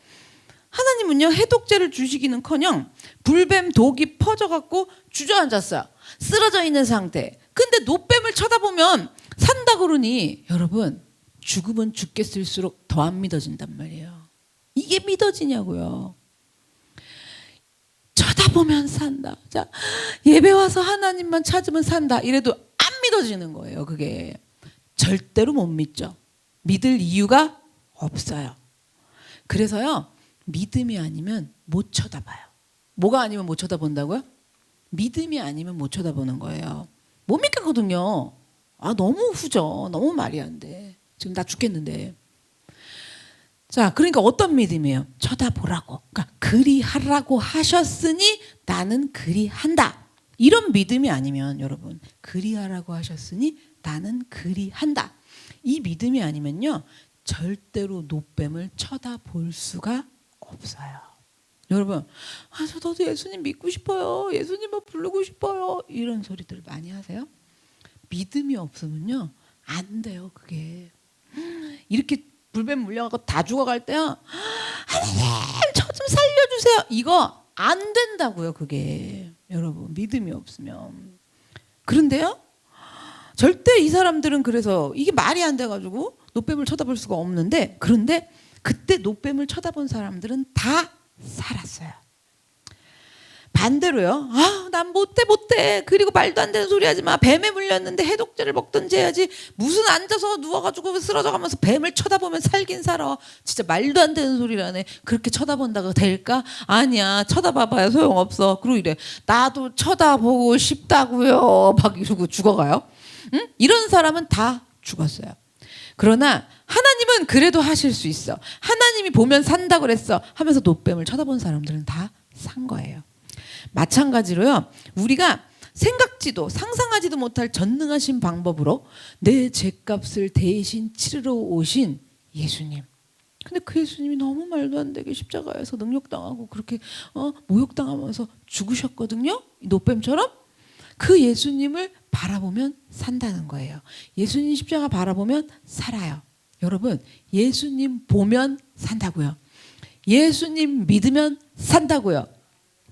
A: 하나님은요, 해독제를 주시기는커녕 불뱀 독이 퍼져갖고 주저앉았어요. 쓰러져 있는 상태. 근데 노뱀을 쳐다보면 산다 그러니 여러분, 죽으면 죽겠을수록 더 안 믿어진단 말이에요. 이게 믿어지냐고요. 쳐다보면 산다. 자, 예배 와서 하나님만 찾으면 산다. 이래도 안 믿어지는 거예요. 그게 절대로 못 믿죠. 믿을 이유가 없어요. 그래서요, 믿음이 아니면 못 쳐다봐요. 뭐가 아니면 못 쳐다본다고요? 믿음이 아니면 못 쳐다보는 거예요. 못 믿겠거든요. 너무 후져. 너무 말이 안 돼. 지금 나 죽겠는데. 자, 그러니까 어떤 믿음이에요? 쳐다보라고. 그러니까 그리하라고 하셨으니 나는 그리한다. 이런 믿음이 아니면 여러분, 그리하라고 하셨으니 나는 그리한다. 이 믿음이 아니면요, 절대로 노뱀을 쳐다볼 수가 없어요. 여러분, 저도 예수님 믿고 싶어요. 예수님을 부르고 싶어요. 이런 소리들 많이 하세요? 믿음이 없으면요, 안 돼요. 그게 이렇게 불뱀 물려갖고 다 죽어갈 때요, 하나님 저 좀 살려주세요. 이거 안 된다고요. 그게 여러분, 믿음이 없으면. 그런데요, 절대 이 사람들은 그래서 이게 말이 안 돼가지고 노뱀을 쳐다볼 수가 없는데, 그런데 그때 노뱀을 쳐다본 사람들은 다 살았어요. 반대로요, 난 못돼. 그리고 말도 안 되는 소리 하지 마. 뱀에 물렸는데 해독제를 먹든지 해야지. 무슨 앉아서 누워가지고 쓰러져가면서 뱀을 쳐다보면 살긴 살아. 진짜 말도 안 되는 소리라네. 그렇게 쳐다본다고 될까? 아니야, 쳐다봐봐야 소용없어. 그리고 이래, 나도 쳐다보고 싶다고요. 막 이러고 죽어가요. 응? 이런 사람은 다 죽었어요. 그러나 하나님은 그래도 하실 수 있어. 하나님이 보면 산다 그랬어 하면서 노뱀을 쳐다본 사람들은 다 산 거예요. 마찬가지로요, 우리가 생각지도 상상하지도 못할 전능하신 방법으로 내 죄값을 대신 치르러 오신 예수님. 근데 그 예수님이 너무 말도 안 되게 십자가에서 능욕당하고 그렇게 모욕당하면서 죽으셨거든요. 노뱀처럼. 그 예수님을 바라보면 산다는 거예요. 예수님 십자가 바라보면 살아요. 여러분, 예수님 보면 산다고요. 예수님 믿으면 산다고요.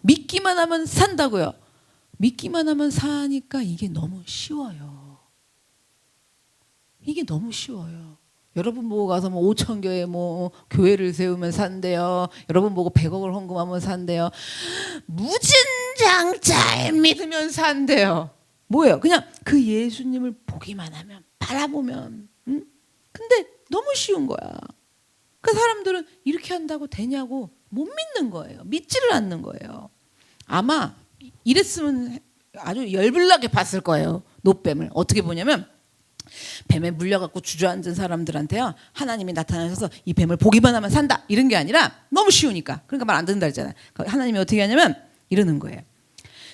A: 믿기만 하면 산다고요. 믿기만 하면 사니까 이게 너무 쉬워요. 이게 너무 쉬워요. 여러분 보고 가서 5천 교회 교회를 세우면 산대요. 여러분 보고 100억을 헌금하면 산대요. 무진장잘 믿으면 산대요. 뭐예요? 그냥 그 예수님을 보기만 하면, 바라보면. 근데 너무 쉬운 거야. 그 사람들은 이렇게 한다고 되냐고 못 믿는 거예요. 믿지를 않는 거예요. 아마 이랬으면 아주 열불나게 봤을 거예요. 노뱀을. 어떻게 보냐면 뱀에 물려갖고 주저앉은 사람들한테요 하나님이 나타나셔서 이 뱀을 보기만 하면 산다 이런 게 아니라 너무 쉬우니까 그러니까 말 안 듣는다 했잖아요. 하나님이 어떻게 하냐면 이러는 거예요.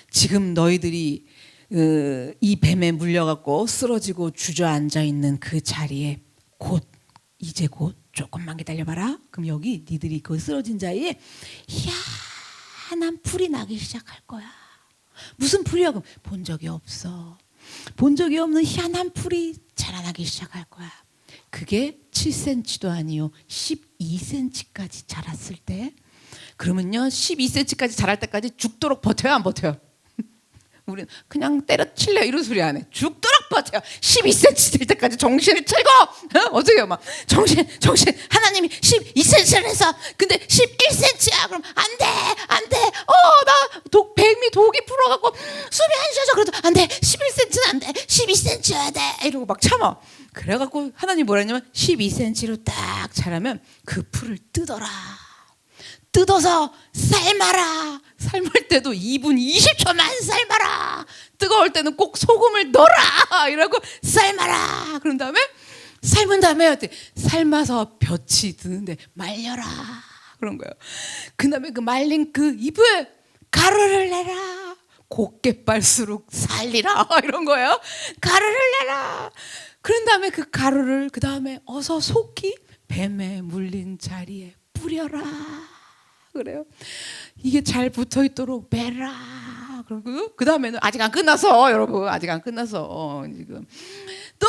A: 지금 너희들이 이 뱀에 물려갖고 쓰러지고 주저앉아 있는 그 자리에 이제 곧 조금만 기다려봐라. 그럼 여기 니들이 그 쓰러진 자리에 희한한 풀이 나기 시작할 거야. 무슨 풀이야? 그럼 본 적이 없어. 본 적이 없는 희한한 풀이 자라나기 시작할 거야. 그게 7cm도 아니요 12cm까지 자랐을 때 그러면요 12cm까지 자랄 때까지 죽도록 버텨요 안 버텨요? 우리는 그냥 때려칠래 이런 소리 안 해. 죽도록 버텨요. 12cm 될 때까지 정신을 차리고 어떻게 해요? 막 정신 하나님이 12cm를 해서 근데 11cm야 그럼 안돼 나 뱀이 독이 불어갖고 숨이 안 쉬어져 그래도 안돼 11cm는 안돼 12cm여야 돼 이러고 막 참아. 그래갖고 하나님 뭐라 했냐면 12cm로 딱 자라면 그 풀을 뜯어서 삶아라. 삶을 때도 2분 20초만 삶아라. 뜨거울 때는 꼭 소금을 넣어라. 이러고 삶아라. 그런 다음에 삶은 다음에 어때? 삶아서 볕이 드는데 말려라. 그런 거예요. 그 다음에 그 말린 그 잎을 가루를 내라. 곱게 빨수록 살리라. 이런 거예요. 가루를 내라. 그런 다음에 그 가루를 그 다음에 어서 속히 뱀에 물린 자리에 뿌려라. 그래요. 이게 잘 붙어 있도록 매라. 그리고 그 다음에는 아직 안 끝났어, 여러분. 아직 안 끝났어. 지금 또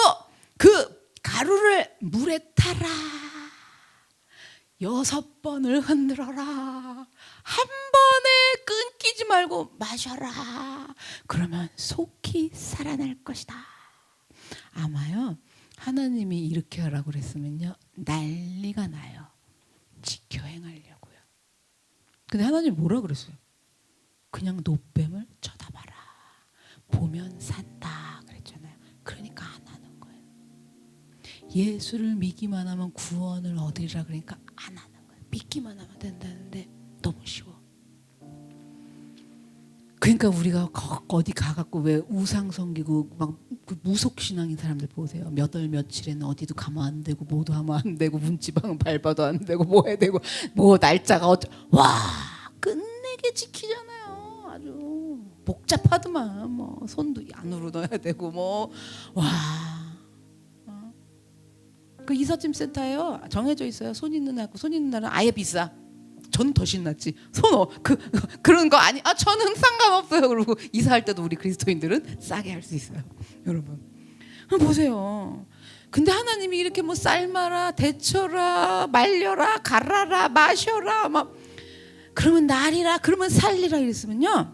A: 그 가루를 물에 타라. 6번을 흔들어라. 한 번에 끊기지 말고 마셔라. 그러면 속히 살아날 것이다. 아마요. 하나님이 이렇게 하라고 그랬으면요 난리가 나요. 지켜 행하려고요. 근데 하나님 뭐라 그랬어요? 그냥 노뱀을 쳐다봐라. 보면 산다 그랬잖아요. 그러니까 안 하는 거예요. 예수를 믿기만 하면 구원을 얻으리라 그러니까 안 하는 거예요. 믿기만 하면 된다는데 너무 쉬워. 그러니까 우리가 어디 가갖고 왜 우상 섬기고 막 무속신앙인 사람들 보세요. 몇 월 며칠에는 어디도 가면 안 되고 뭐도 하면 안 되고 문지방은 밟아도 안 되고 뭐 해야 되고 뭐 날짜가 와 끝내게 지키잖아요. 아주 복잡하더만 뭐 손도 안으로 넣어야 되고 뭐 와. 그 이삿짐 센터에요 정해져 있어요. 손 있는 날고 손 있는 날은 아예 비싸. 전 더 신났지. 그런 거 아니. 저는 상관없어요. 그리고 이사할 때도 우리 그리스도인들은 싸게 할 수 있어요. 여러분 보세요. 근데 하나님이 이렇게 뭐 삶아라, 데쳐라, 말려라, 갈아라, 마셔라, 막 그러면 날이라, 그러면 살리라 이랬으면요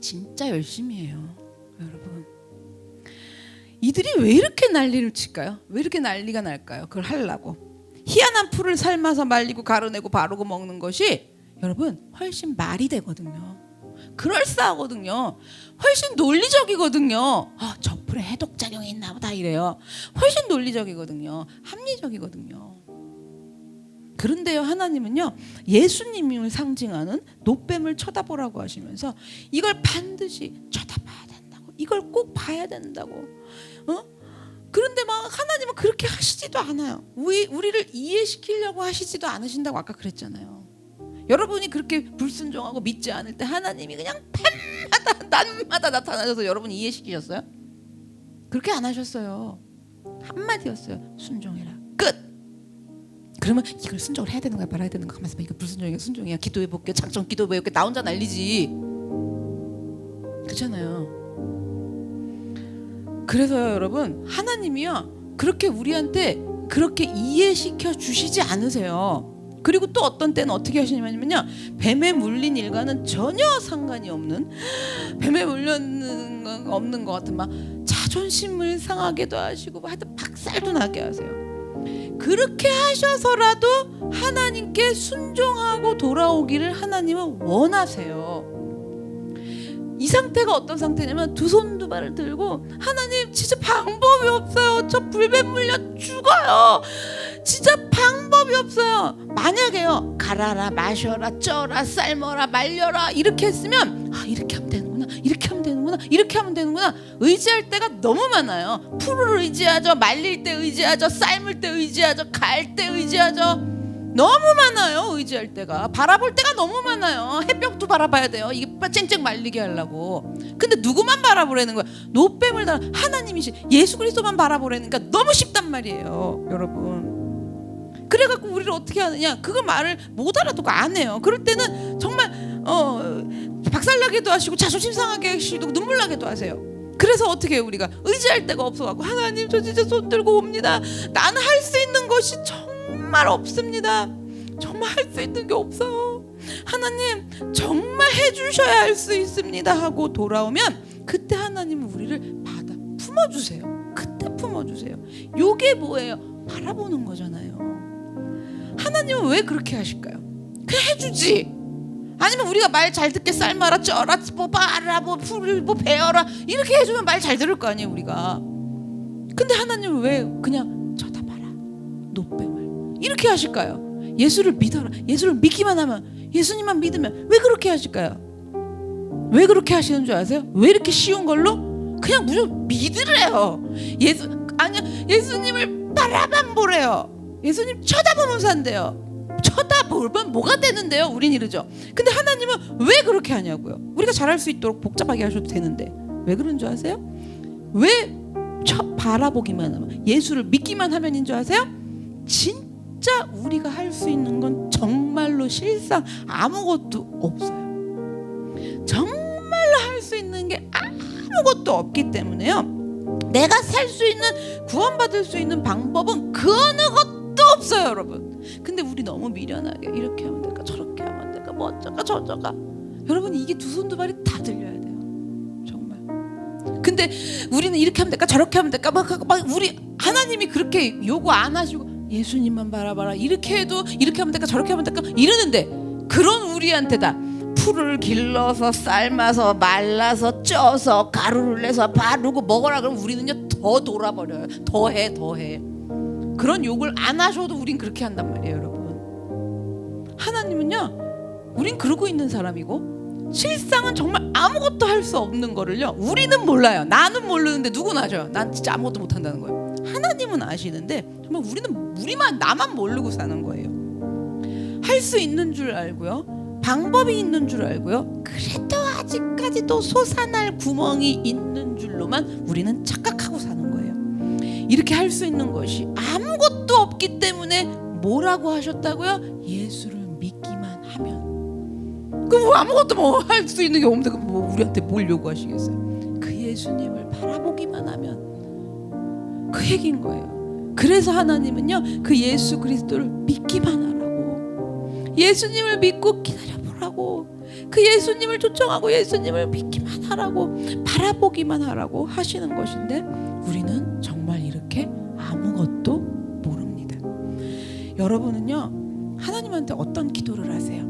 A: 진짜 열심히 해요, 여러분. 이들이 왜 이렇게 난리를 칠까요? 왜 이렇게 난리가 날까요? 그걸 하려고. 희한한 풀을 삶아서 말리고 가루내고 바르고 먹는 것이 여러분 훨씬 말이 되거든요. 그럴싸하거든요. 훨씬 논리적이거든요. 저 풀에 해독작용이 있나 보다 이래요. 훨씬 논리적이거든요. 합리적이거든요. 그런데요 하나님은요 예수님을 상징하는 노뱀을 쳐다보라고 하시면서 이걸 반드시 쳐다봐야 된다고. 이걸 꼭 봐야 된다고. 그런데 막 하나님은 그렇게 하시지도 않아요. 우리를 이해시키려고 하시지도 않으신다고 아까 그랬잖아요. 여러분이 그렇게 불순종하고 믿지 않을 때 하나님이 그냥 날마다 나타나셔서 여러분 이해시키셨어요? 그렇게 안 하셨어요. 한마디였어요. 순종해라. 끝. 그러면 이걸 순종을 해야 되는 거야 말아야 되는 거야. 가만있어 봐. 이거 불순종이야 순종이야. 기도해볼게. 작정 기도해볼게. 나 혼자 난리지. 그렇잖아요. 그래서요 여러분 하나님이요 그렇게 우리한테 그렇게 이해시켜 주시지 않으세요. 그리고 또 어떤 때는 어떻게 하시냐면요 뱀에 물린 일과는 전혀 상관이 없는 뱀에 물렸는 건 없는 것 같은 막 자존심을 상하게도 하시고 하여튼 박살도 나게 하세요. 그렇게 하셔서라도 하나님께 순종하고 돌아오기를 하나님은 원하세요. 이 상태가 어떤 상태냐면 두 손 두 발을 들고 하나님 진짜 방법이 없어요. 저 불뱀 물려 죽어요. 진짜 방법이 없어요. 만약에요 갈아라 마셔라 쪄라 삶아라 말려라 이렇게 했으면 이렇게 하면 되는구나. 이렇게 하면 되는구나, 이렇게 하면 되는구나. 의지할 때가 너무 많아요. 풀을 의지하죠, 말릴 때 의지하죠, 삶을 때 의지하죠, 갈 때 의지하죠. 너무 많아요. 의지할 때가, 바라볼 때가 너무 많아요. 햇볕도 바라봐야 돼요, 이게 쨍쨍 말리게 하려고. 근데 누구만 바라보라는 거야? 노뱀을 다 하나님이시 예수 그리스도만 바라보라니까 너무 쉽단 말이에요, 여러분. 그래갖고 우리를 어떻게 하느냐? 그거 말을 못 알아듣고 안 해요. 그럴 때는 정말 박살나게도 하시고 자존심 상하게 하시고 눈물 나게도 하세요. 그래서 어떻게 해요? 우리가 의지할 데가 없어갖고, 하나님 저 진짜 손 들고 옵니다. 나는 할 수 있는 것이 정말 없습니다. 정말 할 수 있는 게 없어요. 하나님 정말 해주셔야 할 수 있습니다 하고 돌아오면, 그때 하나님은 우리를 받아 품어주세요. 그때 품어주세요. 요게 뭐예요? 바라보는 거잖아요. 하나님은 왜 그렇게 하실까요? 그냥 해주지. 아니면 우리가 말 잘 듣게 삶아라, 쪄라, 뭐 봐라, 뭐 풀을 뭐 베어라 이렇게 해주면 말 잘 들을 거 아니에요, 우리가. 근데 하나님은 왜 그냥 쳐다봐라, 노뱀을 이렇게 하실까요? 예수를 믿어라, 예수를 믿기만 하면, 예수님만 믿으면 왜 그렇게 하실까요? 왜 그렇게 하시는 줄 아세요? 왜 이렇게 쉬운 걸로 그냥 무조건 믿으래요. 예수님을 바라만 보래요. 예수님 쳐다보면서 한대요. 쳐다보면 뭐가 되는데요? 우린 이러죠. 근데 하나님은 왜 그렇게 하냐고요. 우리가 잘할 수 있도록 복잡하게 하셔도 되는데 왜 그런 줄 아세요? 왜 바라보기만 하면, 예수를 믿기만 하면인 줄 아세요? 진짜 우리가 할 수 있는 건 정말로 실상 아무것도 없어요. 정말로 할 수 있는 게 아무것도 없기 때문에요. 내가 살 수 있는, 구원받을 수 있는 방법은 그 어느 것도 없어요, 여러분. 근데 우리 너무 미련하게 이렇게 하면 될까, 저렇게 하면 될까, 뭐 어쩌까 저쩌까. 여러분, 이게 두 손 두 발이 다 들려야 돼요, 정말. 근데 우리는 이렇게 하면 될까, 저렇게 하면 될까, 막 우리 하나님이 그렇게 요구 안 하시고 예수님만 바라봐라, 이렇게 해도 이렇게 하면 될까, 저렇게 하면 될까 이러는데, 그런 우리한테다 풀을 길러서 삶아서 말라서 쪄서 가루를 내서 바르고 먹어라 그러면 우리는요 더 돌아버려요. 더해. 그런 욕을 안 하셔도 우린 그렇게 한단 말이에요, 여러분. 하나님은요, 우린 그러고 있는 사람이고 실상은 정말 아무것도 할 수 없는 거를요 우리는 몰라요. 나는 모르는데 누구는 아죠. 난 진짜 아무것도 못한다는 거예요. 하나님은 아시는데 정말 우리는 나만 모르고 사는 거예요. 할 수 있는 줄 알고요, 방법이 있는 줄 알고요, 그래도 아직까지도 솟아날 구멍이 있는 줄로만 우리는 착각하고 사는 거예요. 이렇게 할 수 있는 것이 아무것도 없기 때문에 뭐라고 하셨다고요? 예수를 믿기만 하면. 그럼 아무것도 뭐 할 수 있는 게 없는데 뭐 우리한테 뭘 요구하시겠어요? 그 예수님을 바라보기만 하면, 그 얘기인 거예요. 그래서 하나님은요 그 예수 그리스도를 믿기만 하라고, 예수님을 믿고 기다려보라고, 그 예수님을 초청하고 예수님을 믿기만 하라고, 바라보기만 하라고 하시는 것인데, 우리는 정말 이렇게 아무것도 모릅니다. 여러분은요 하나님한테 어떤 기도를 하세요?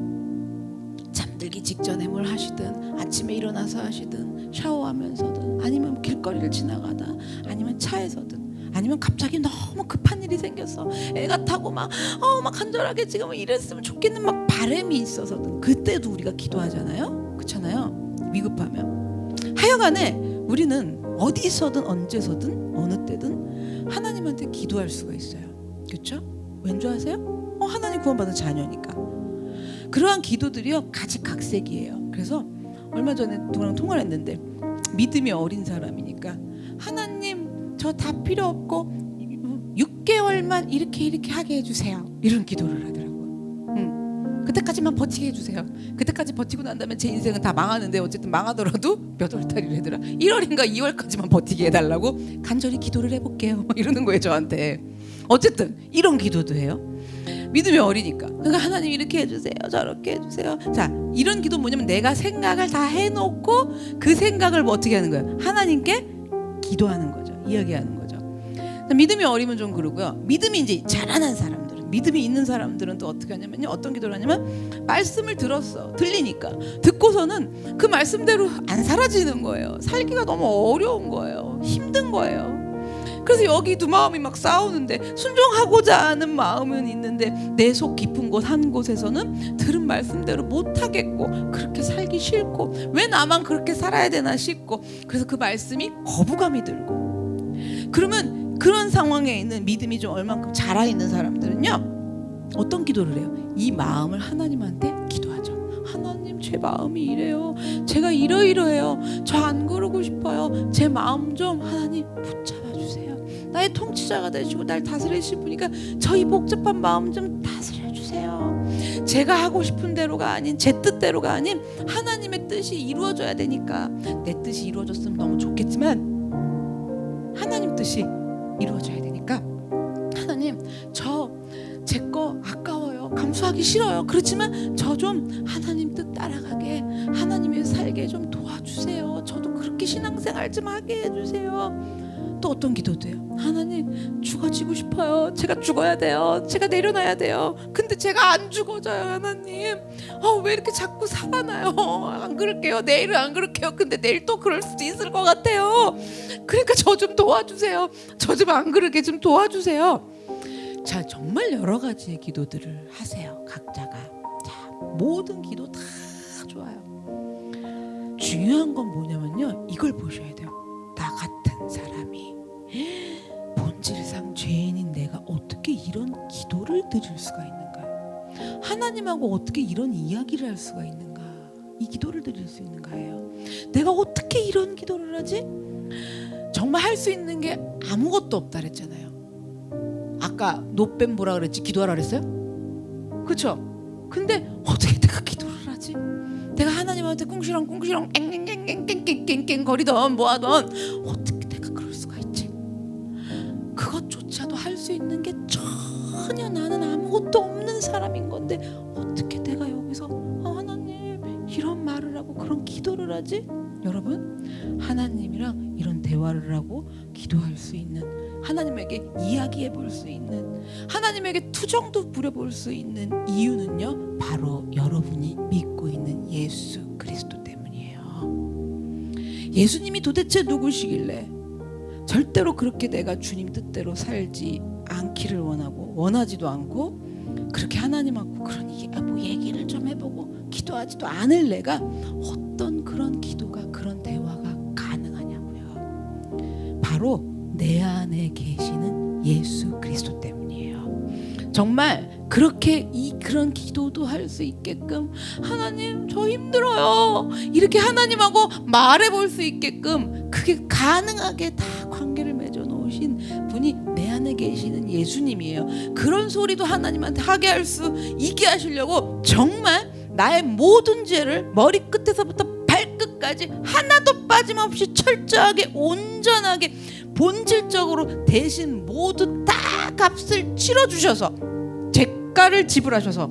A: 잠들기 직전에 뭘 하시든, 아침에 일어나서 하시든, 샤워하면서든, 아니면 길거리를 지나가다, 아니면 차에서든, 아니면 갑자기 너무 급한 일이 생겼어, 애가 타고 막 간절하게 지금 이랬으면 좋겠는 막 바람이 있어서든, 그때도 우리가 기도하잖아요. 그렇잖아요. 위급하면. 하여간에 우리는 어디서든 언제서든 어느 때든 하나님한테 기도할 수가 있어요. 그렇죠? 왠 줄 아세요? 하나님 구원받은 자녀니까. 그러한 기도들이요 가지각색이에요. 그래서 얼마 전에 누구랑 통화를 했는데, 믿음이 어린 사람이니까 하나님 저 다 필요 없고 6개월만 이렇게 하게 해주세요, 이런 기도를 하더라고요. 그때까지만 버티게 해주세요. 그때까지 버티고 난 다음에 제 인생은 다 망하는데, 어쨌든 망하더라도 몇 월달이래더라, 1월인가 2월까지만 버티게 해달라고 간절히 기도를 해볼게요 이러는 거예요, 저한테. 어쨌든 이런 기도도 해요. 믿음이 어리니까. 그러니까 하나님 이렇게 해주세요, 저렇게 해주세요. 자, 이런 기도 뭐냐면 내가 생각을 다 해놓고 그 생각을 뭐 어떻게 하는 거예요? 하나님께 기도하는 거죠. 이야기하는 거죠. 믿음이 어리면 좀 그러고요. 믿음이 이제 자라난 사람들은, 믿음이 있는 사람들은 또 어떻게 하냐면요, 어떤 기도를 하냐면, 말씀을 들리니까 듣고서는 그 말씀대로 안 사라지는 거예요. 살기가 너무 어려운 거예요. 힘든 거예요. 그래서 여기 두 마음이 막 싸우는데, 순종하고자 하는 마음은 있는데 내 속 깊은 곳 한 곳에서는 들은 말씀대로 못하겠고, 그렇게 살기 싫고, 왜 나만 그렇게 살아야 되나 싶고, 그래서 그 말씀이 거부감이 들고. 그러면 그런 상황에 있는 믿음이 좀 얼만큼 자라 있는 사람들은요, 어떤 기도를 해요? 이 마음을 하나님한테 기도하죠. 하나님, 제 마음이 이래요. 제가 이러이러해요. 저 안 그러고 싶어요. 제 마음 좀 하나님 붙잡아 주세요. 나의 통치자가 되시고 날 다스리실 분이니까 저희 복잡한 마음 좀 다스려 주세요. 제가 하고 싶은 대로가 아닌, 제 뜻대로가 아닌 하나님의 뜻이 이루어져야 되니까, 내 뜻이 이루어졌으면 너무 좋겠지만 하나님 뜻이 이루어져야 되니까, 하나님, 제 거 아까워요. 감수하기 싫어요. 그렇지만 저 좀 하나님 뜻 따라가게, 하나님의 살게 좀 도와주세요. 저도 그렇게 신앙생활 좀 하게 해주세요. 또 어떤 기도도 해요. 하나님, 죽어지고 싶어요. 제가 죽어야 돼요. 제가 내려놔야 돼요. 근데 제가 안 죽어져요. 하나님, 왜 이렇게 자꾸 살아나요? 안 그럴게요. 내일은 안 그럴게요. 근데 내일 또 그럴 수도 있을 것 같아요. 그러니까 저 좀 도와주세요. 저 좀 안 그러게 좀 도와주세요. 자, 정말 여러 가지의 기도들을 하세요. 각자가. 자, 모든 기도 다 좋아요. 중요한 건 뭐냐면요, 이걸 보셔야 돼요. 나 같은 사람이 본질상 죄인인 내가 어떻게 이런 기도를 드릴 수가 있는가? 하나님하고 어떻게 이런 이야기를 할 수가 있는가? 이 기도를 드릴 수 있는가예요. 내가 어떻게 이런 기도를 하지? 정말 할 수 있는 게 아무것도 없다 그랬잖아요. 아까 노뱀 뭐라 그랬지? 기도하라 그랬어요? 그렇죠? 근데 어떻게 내가 기도를 하지? 내가 하나님한테 꿍시렁 깽깽깽깽깽깽깽 거리던 뭐하던, 어떻게 내가 그럴 수가 있지? 그것조차도 할 수 있는 게 전혀 나는 아무것도 없는 사람인 건데, 어떻게 내가 여기서 하나님 이런 말을 하고 그런 기도를 하지? 여러분, 하나님이랑 이런 대화를 하고 기도할 수 있는, 하나님에게 이야기해 볼 수 있는, 하나님에게 투정도 부려볼 수 있는 이유는요, 바로 여러분이 믿고 있는 예수 그리스도 때문이에요. 예수님이 도대체 누구시길래 절대로 그렇게 내가 주님 뜻대로 살지 않기를 원하지도 않고, 그렇게 하나님하고 그런 얘기를 좀 해보고 기도하지도 않을 내가 어떤 그런 기도가, 그런 대화가 가능하냐고요. 바로 내 안에 계시는 예수 그리스도 때문이에요. 정말 그렇게 그런 기도도 할 수 있게끔, 하나님 저 힘들어요, 이렇게 하나님하고 말해볼 수 있게끔, 그게 가능하게 다 관계를 맺어 놓으신 분이 내 안에 계시는 예수님이에요. 그런 소리도 하나님한테 하게 할 수 있게 하시려고 정말 나의 모든 죄를 머리끝에서부터 발끝까지 하나도 빠짐없이 철저하게, 온전하게, 본질적으로 대신 모두 다 값을 치러주셔서, 대가를 지불하셔서,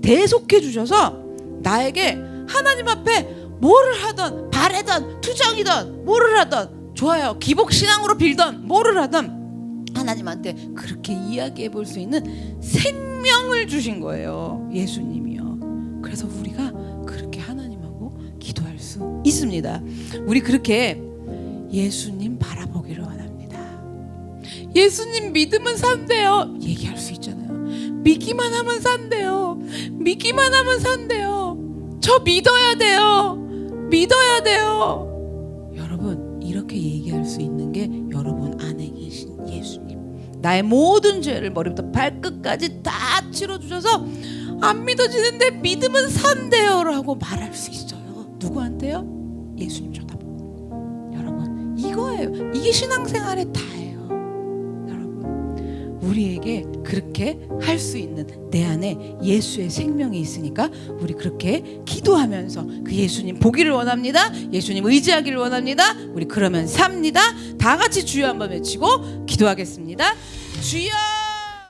A: 대속해 주셔서, 나에게 하나님 앞에 뭐를 하던, 바래던, 투정이던, 뭐를 하던, 좋아요, 기복신앙으로 빌던, 뭐를 하던 하나님한테 그렇게 이야기해 볼 수 있는 생명을 주신 거예요, 예수님이요. 그래서 우리가 그렇게 하나님하고 기도할 수 있습니다. 우리 그렇게 예수님 바라보기를 원합니다. 예수님 믿으면 산대요. 얘기할 수 있잖아요. 믿기만 하면 산대요. 믿기만 하면 산대요. 저 믿어야 돼요. 믿어야 돼요. 여러분, 이렇게 얘기할 수 있는 게 여러분 안에 계신 예수님. 나의 모든 죄를 머리부터 발끝까지 다 치러주셔서 안 믿어지는데 믿으면 산대요 라고 말할 수 있어요. 누구한테요? 예수님 쳐다보고. 여러분, 이거예요. 이게 신앙생활의 다예요. 여러분, 우리에게 그렇게 할 수 있는 내 안에 예수의 생명이 있으니까 우리 그렇게 기도하면서 그 예수님 보기를 원합니다. 예수님 의지하기를 원합니다. 우리 그러면 삽니다. 다 같이 주여 한번 외치고 기도하겠습니다. 주여.